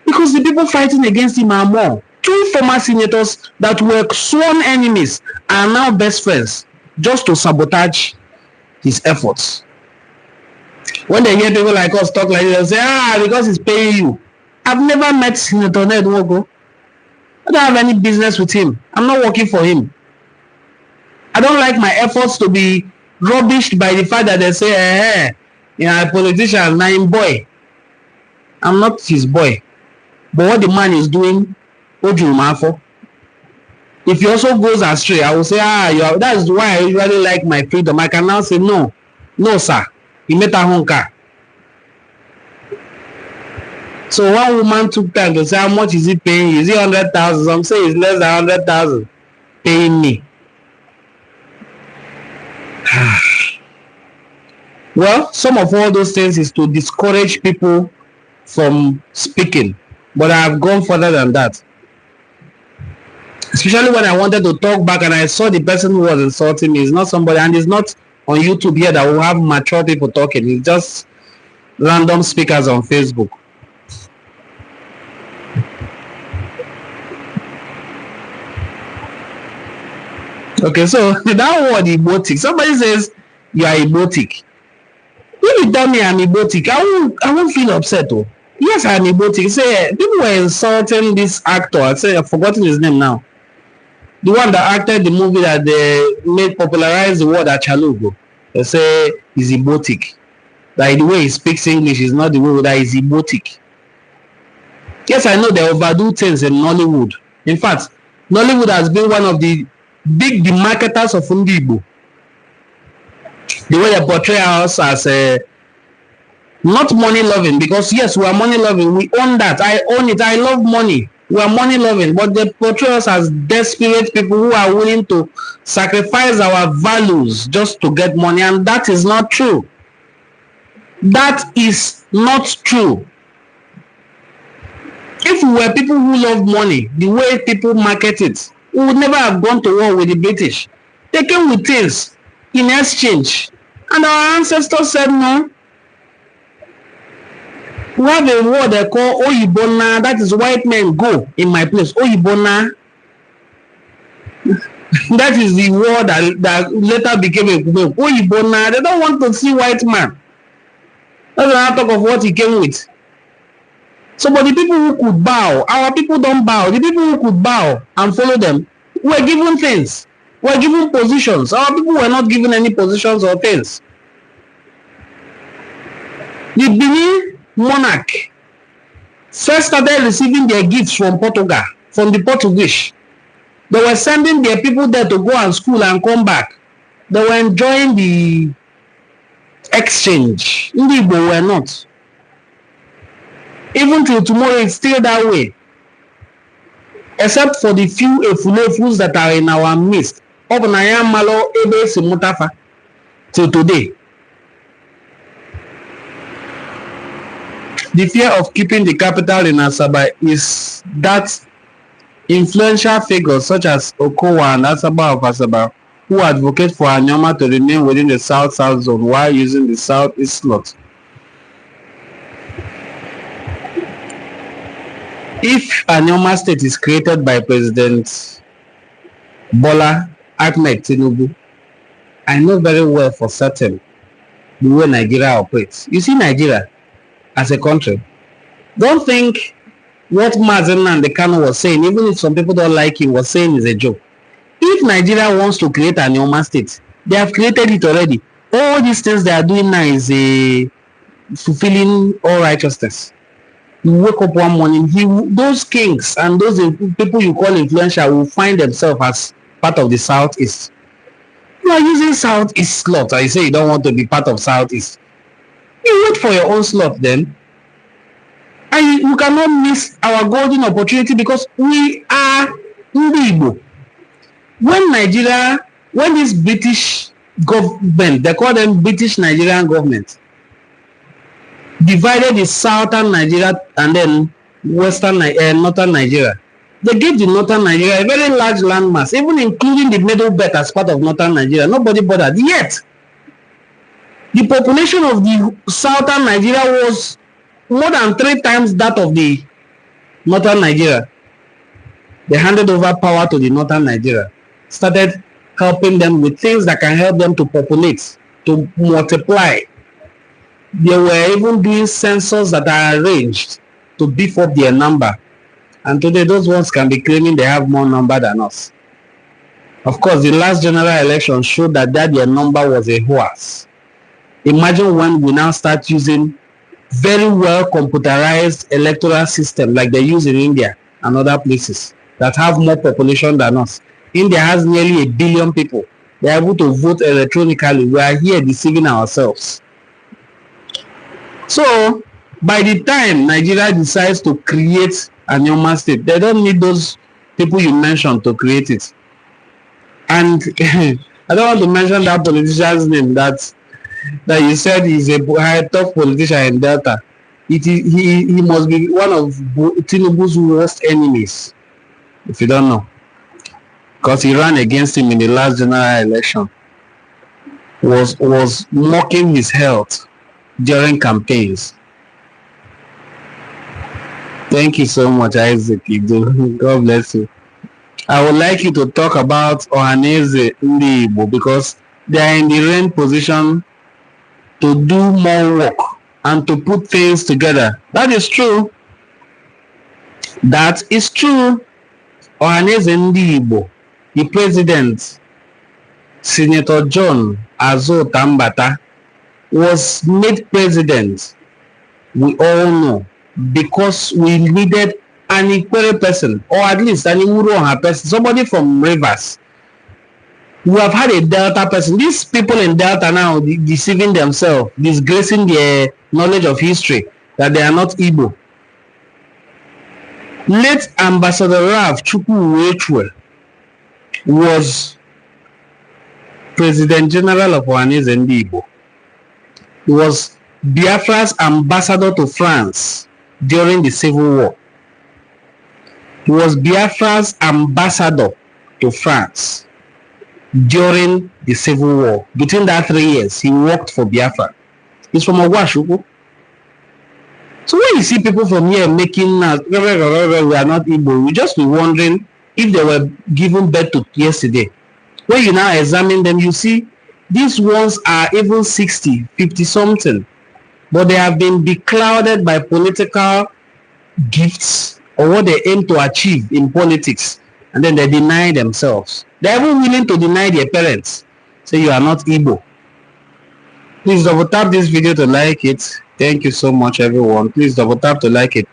Because the people fighting against him are more. Two former senators that were sworn enemies are now best friends just to sabotage his efforts. When they hear people like us talk like this, they say, because he's paying you. I've never met Senator Ned Nwoko. I don't have any business with him. I'm not working for him. I don't like my efforts to be rubbished by the fact that they say, a politician, na him boy. I'm not his boy. But what the man is doing, if he also goes astray, I will say, that's why I usually like my freedom. I can now say, no, sir. He met a honka. So one woman took time to say, how much is he paying you? Is it 100,000? Some say it's less than 100,000 paying me. Well, some of all those things is to discourage people from speaking. But I have gone further than that. Especially when I wanted to talk back and I saw the person who was insulting me is not somebody, and it's not on YouTube here that will have mature people talking. It's just random speakers on Facebook. Okay, so that word Igbotic. Somebody says you are Igbotic. If you tell me I'm Igbotic, I won't feel upset. Oh, yes, I'm Igbotic. Say people were insulting this actor. I've forgotten his name now. The one that acted the movie that they made popularize the word Achalugo. They say he's Igbotic. Like the way he speaks English is not the way that is Igbotic. Yes, I know they overdo things in Nollywood. In fact, Nollywood has been one of the big demarketers of Igbo. The way they portray us as not money loving, because yes, we are money loving. We own that. I own it. I love money. We are money loving, but they portray us as desperate people who are willing to sacrifice our values just to get money, and that is not true. That is not true. If we were people who love money, the way people market it, we would never have gone to war with the British. They came with things in exchange, and our ancestors said no. We have a word they call Oyibona, that is white men go in my place. Oyibona. That is the word that later became a Igbo. They don't want to see white man. That's another talk of what he came with. So, but the people who could bow, our people don't bow. The people who could bow and follow them were given things, were given positions. Our people were not given any positions or things. The Benin monarch first started receiving their gifts from Portugal, from the Portuguese. They were sending their people there to go and school and come back. They were enjoying the exchange. Igbo were not. Even till tomorrow, it's still that way. Except for the few Efulefus that are in our midst. Malo Ebe Simutafa till today. The fear of keeping the capital in Asaba is that influential figures such as Okowa and Asaba of Asaba, who advocate for Anyoma to remain within the South-South zone while using the South-East slot. If Anyoma state is created by President Bola Ahmed Tinubu, I know very well for certain the way Nigeria operates. You see Nigeria as a country. Don't think what Mazen and the Kano was saying, even if some people don't like him, was saying is a joke. If Nigeria wants to create an Anyoma state, they have created it already. All these things they are doing now is fulfilling all righteousness. You wake up one morning, those kings and those people you call influential will find themselves as part of the Southeast. You are using Southeast slot. I say you don't want to be part of Southeast. You wait for your own slot then. And you cannot miss our golden opportunity because we are Igbo. When this British government, they call them British Nigerian government, divided the southern Nigeria and then northern Nigeria. They gave the northern Nigeria a very large landmass, even including the middle belt as part of northern Nigeria. Nobody bothered. Yet, the population of the southern Nigeria was more than 3 times that of the northern Nigeria. They handed over power to the northern Nigeria, started helping them with things that can help them to populate, to multiply. They were even doing censuses that are arranged to beef up their number. And today those ones can be claiming they have more number than us. Of course, the last general election showed that their number was a hoax. Imagine when we now start using very well computerized electoral system like they use in India and other places that have more population than us. India has nearly 1 billion people. They are able to vote electronically. We are here deceiving ourselves. So, by the time Nigeria decides to create a Anyoma state, they don't need those people you mentioned to create it. And I don't want to mention that politician's name that you said is a top politician in Delta. He must be one of Tinubu's worst enemies, if you don't know. Because he ran against him in the last general election. Was mocking his health during campaigns. Thank you so much, Isaac. God bless you. I would like you to talk about Ohaneze Ndi Igbo because they are in the reign position to do more work and to put things together. That is true. That is true. Ohaneze Ndi Igbo, the president, Senator John Azo Tambata, was made president, we all know, because we needed an Ikwere person, or at least an Iwuruoha person, somebody from Rivers. We have had a Delta person. These people in Delta now deceiving themselves, disgracing their knowledge of history, that they are not Igbo. Late Ambassador Ralph Chukwu was President General of Ohaneze Ndi Igbo. He was Biafra's ambassador to France during the Civil War. He was Biafra's ambassador to France during the Civil War. Between that 3 years, he worked for Biafra. He's from Ogwashuku. So when you see people from here making we are not Igbo, we just be wondering if they were given birth to yesterday. When you now examine them, you see these ones are even 60, 50 something, but they have been beclouded by political gifts or what they aim to achieve in politics, and then they deny themselves. They're even willing to deny their parents. Say you are not Igbo. Please double tap this video to like it. Thank you so much, everyone. Please double tap to like it.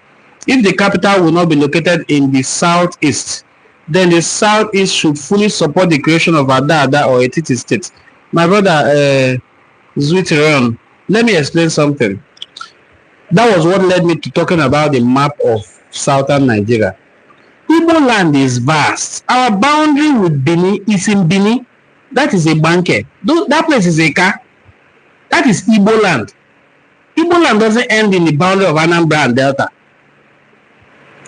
If the capital will not be located in the southeast, then the southeast should fully support the creation of Ada or Etiti state. My brother Zwitiron, let me explain something. That was what led me to talking about the map of southern Nigeria. Igbo land is vast. Our boundary with Benin is in Benin. That is a banker. That place is a car. That is Igbo land. Igbo land doesn't end in the boundary of Anambra and Delta.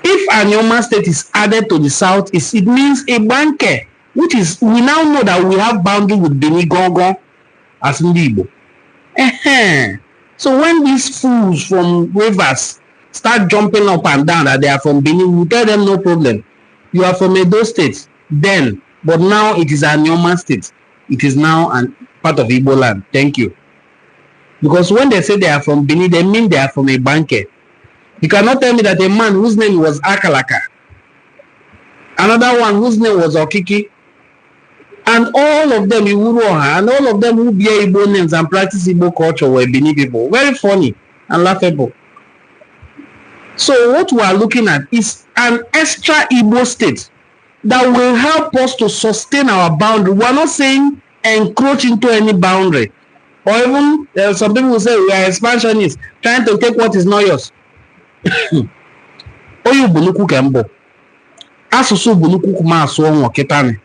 If Anioma state is added to the southeast, it means a banker, which is, we now know that we have boundary with Benin Gongon as Igbo. So when these fools from Rivers start jumping up and down that they are from Benin, we tell them no problem. You are from Edo state then, but now it is Anioma state. It is now part of Igbo land. Thank you. Because when they say they are from Benin, they mean they are from a banker. You cannot tell me that a man whose name was Akalaka, another one whose name was Okiki, and all of them Iwuruoha, and all of them who bear Igbo names and practice Igbo culture were Benin people. Very funny and laughable. So what we are looking at is an extra Igbo state that will help us to sustain our boundary. We are not saying encroach into any boundary. Or even some people will say we are expansionists, trying to take what is not yours. Oyu bunuku kembo. Asusu bunuku kuma asuo nwo kitani.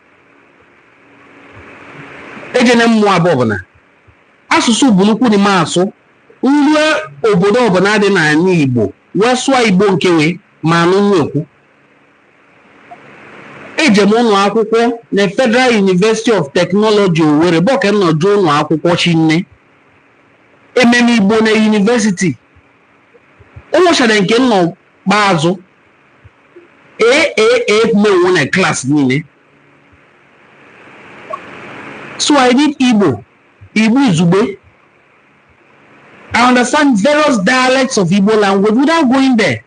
Ejene mmu abobona. Asusu bunuku ni maaso. Uwe obodo obona dị na ani Igbo. Wesua Igbo nkewe ma anu nweku. Ejem ụnụ akwụkwọ na Federal University of Technology Owerri boke no jo ụnụ akwụkwọ chinne. Ememe Igbo na University. Ụmụ shade nke nọ bazụ. Me one class niile. So I did Igbo. Igbo Izugbe. I understand various dialects of Igbo language without going there.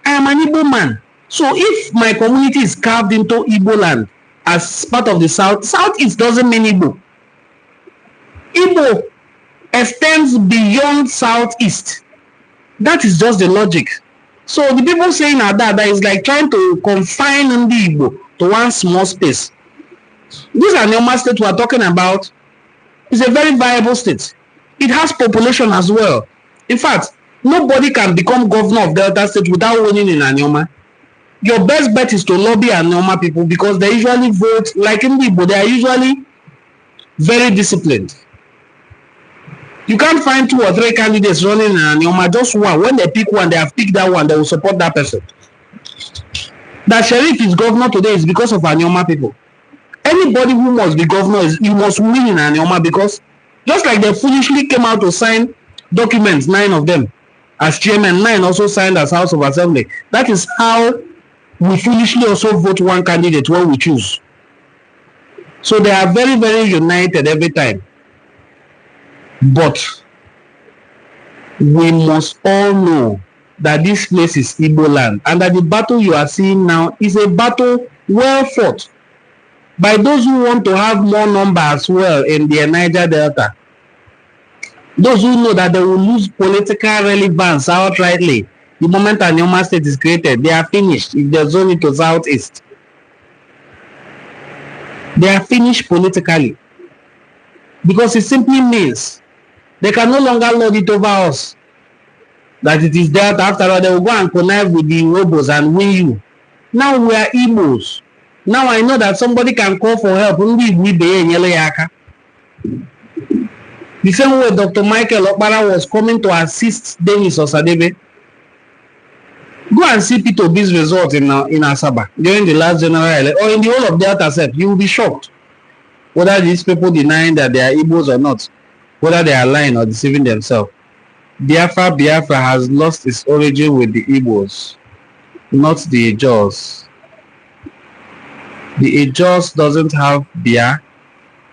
I am an Igbo man. So if my community is carved into Igbo land as part of the southeast doesn't mean Igbo. Igbo extends beyond southeast. That is just the logic. So the people saying Ada is like trying to confine the Igbo to one small space. This Anioma state we are talking about is a very viable state. It has population as well. In fact, nobody can become governor of Delta State without winning in Anioma. Your best bet is to lobby Anioma people because they usually vote, like in Igbo, they are usually very disciplined. You can't find 2 or 3 candidates running in Anioma, just one. When they pick one, they have picked that one, they will support that person. That Sheriff is governor today is because of Anioma people. Anybody who must be governor, you must win in Anioma because just like they foolishly came out to sign documents, 9 of them, as chairman, 9 also signed as House of Assembly. That is how we foolishly also vote one candidate when we choose. So they are very, very united every time. But we must all know that this place is Igbo land and that the battle you are seeing now is a battle well fought by those who want to have more number as well in the Niger Delta. Those who know that they will lose political relevance outrightly the moment Anioma state is created. They are finished if they zone it to southeast. They are finished politically. Because it simply means they can no longer lord it over us. That it is Delta. After all, they will go and connive with the Robos and win you. Now we are Igbos. Now I know that somebody can call for help. The same way Dr. Michael Okpara was coming to assist Dennis Osadebe. Go and see Peter Obi's result in Asaba during the last general election, or in the whole of Delta set. You will be shocked whether these people denying that they are Igbos or not, whether they are lying or deceiving themselves. Biafra has lost its origin with the Igbos, not the Ejos. The Ejos doesn't have Bia.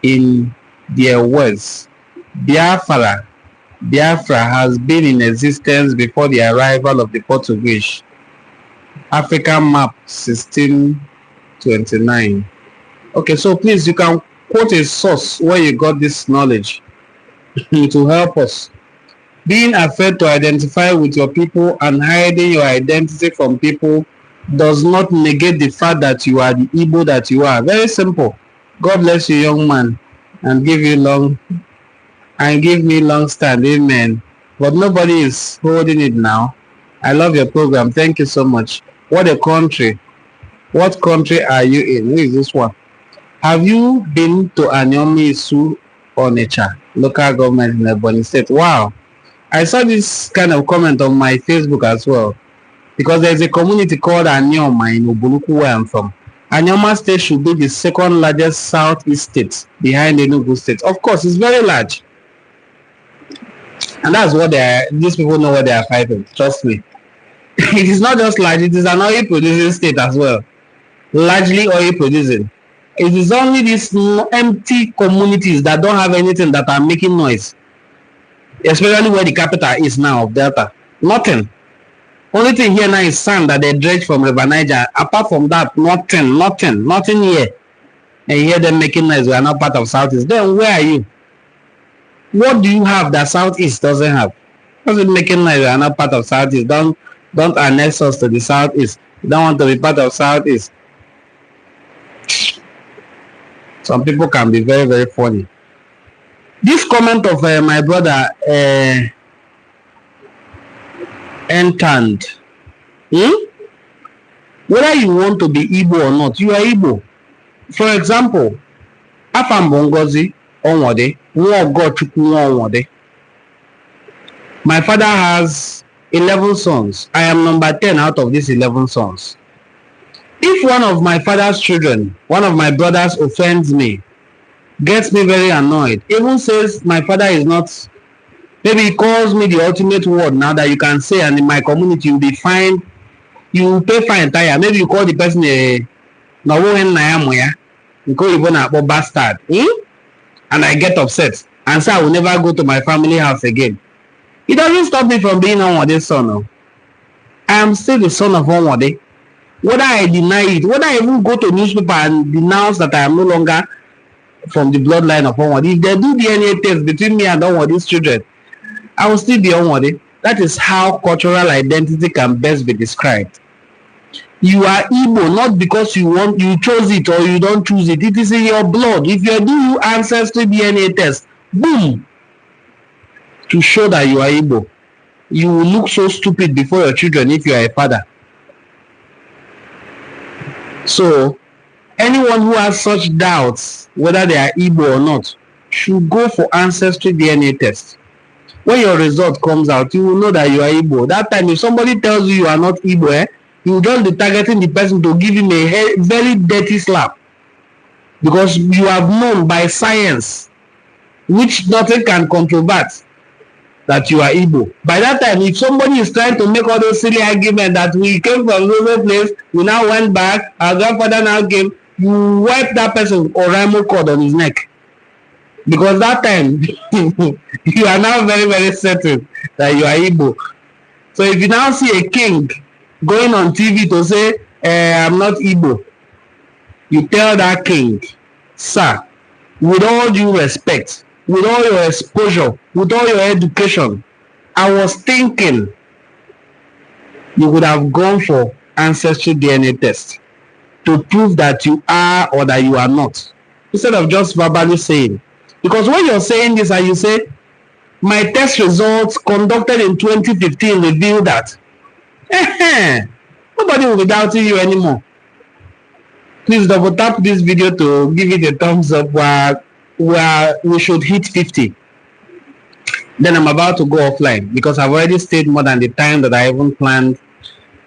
In their words, Biafra has been in existence before the arrival of the Portuguese. African map 1629. Okay, so please, you can quote a source where you got this knowledge to help us. Being afraid to identify with your people and hiding your identity from people does not negate the fact that you are the Igbo that you are. Very simple. God bless you, young man, and give me long stand. Amen. But nobody is holding it now. I love your program. Thank you so much. What a country. What country are you in? Who is this one? Have you been to Anyomi Isu Onitsha, local government in Ebonyi State? Wow. I saw this kind of comment on my Facebook as well, because there's a community called Anyoma in Ubuluku, where I'm from. Anyoma State should be the second largest southeast state behind Enugu State. Of course, it's very large. And that's what these people know what they are fighting. Trust me. It is not just large, it is an oil producing state as well. Largely oil producing. It is only these empty communities that don't have anything that are making noise. Especially where the capital is now of Delta. Nothing. Only thing here now is sand that they dredge from River Niger. Apart from that, nothing here. And you hear them making noise. We are not part of Southeast. Then where are you? What do you have that Southeast doesn't have? What's it making noise? We are not part of Southeast. Don't annex us to the Southeast. You don't want to be part of Southeast. Some people can be very, very funny. This comment of my brother Entand, whether you want to be Igbo or not, you are Igbo. For example, Afambongozi Onwode, my father has 11 sons. I am number 10 out of these 11 sons. If one of my father's children, one of my brothers offends me, gets me very annoyed, even says my father is not, maybe he calls me the ultimate word now that you can say, and in my community you'll be fined, you will pay fine entire. Maybe you call the person a you call even a bastard, and I get upset and say I will never go to my family house again. It doesn't stop me from being Onwade's son. No. I am still the son of Onwade. Whether I deny it, whether I even go to newspaper and denounce that I am no longer from the bloodline of Onwade, if they do DNA test between me and Onwade's children, I will still be Onwade. That is how cultural identity can best be described. You are Igbo not because you chose it or you don't choose it. It is in your blood. If you do ancestry DNA test, boom, to show that you are Igbo, you will look so stupid before your children if you are a father. So, anyone who has such doubts whether they are Igbo or not should go for ancestry DNA test. When your result comes out, you will know that you are Igbo. That time, if somebody tells you are not Igbo, you will just be targeting the person to give him a very dirty slap. Because you have known by science, which nothing can controvert, that you are Igbo. By that time, if somebody is trying to make all those silly arguments that we came from another place, we now went back, our grandfather now came, you wipe that person or Ramo cord on his neck. Because that time, you are now very, very certain that you are Igbo. So if you now see a king going on TV to say, I'm not Igbo, you tell that king, sir, with all due respect, with all your exposure, with all your education, I was thinking you would have gone for ancestry DNA test to prove that you are or that you are not, instead of just verbally saying. Because when you're saying this and you say, my test results conducted in 2015 reveal that, nobody will be doubting you anymore. Please double tap this video to give it a thumbs up where we should hit 50. Then I'm about to go offline because I've already stayed more than the time that I even planned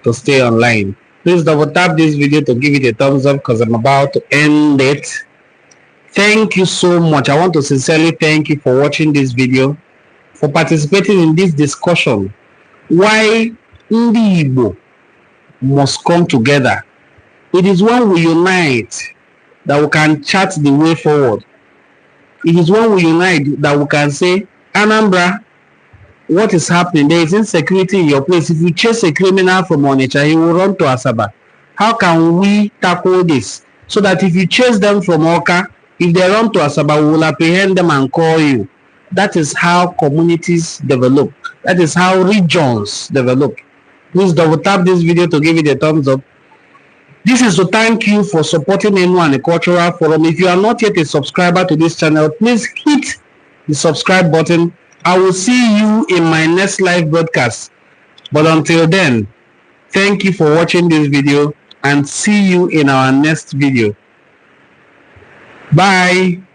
to stay online. Please double tap this video to give it a thumbs up because I'm about to end it. Thank you so much. I want to sincerely thank you for watching this video, for participating in this discussion. Why Ndi Igbo must come together. It is when we unite that we can chart the way forward. It is when we unite that we can say, Anambra, what is happening? There is insecurity in your place. If you chase a criminal from Onitsha, he will run to Asaba. How can we tackle this? So that if you chase them from Oka, if they run to Asaba, we will apprehend them and call you. That is how communities develop. That is how regions develop. Please double tap this video to give it a thumbs up. This is to thank you for supporting Enuani Cultural Forum. If you are not yet a subscriber to this channel, please hit the subscribe button. I will see you in my next live broadcast. But until then, thank you for watching this video and see you in our next video. Bye.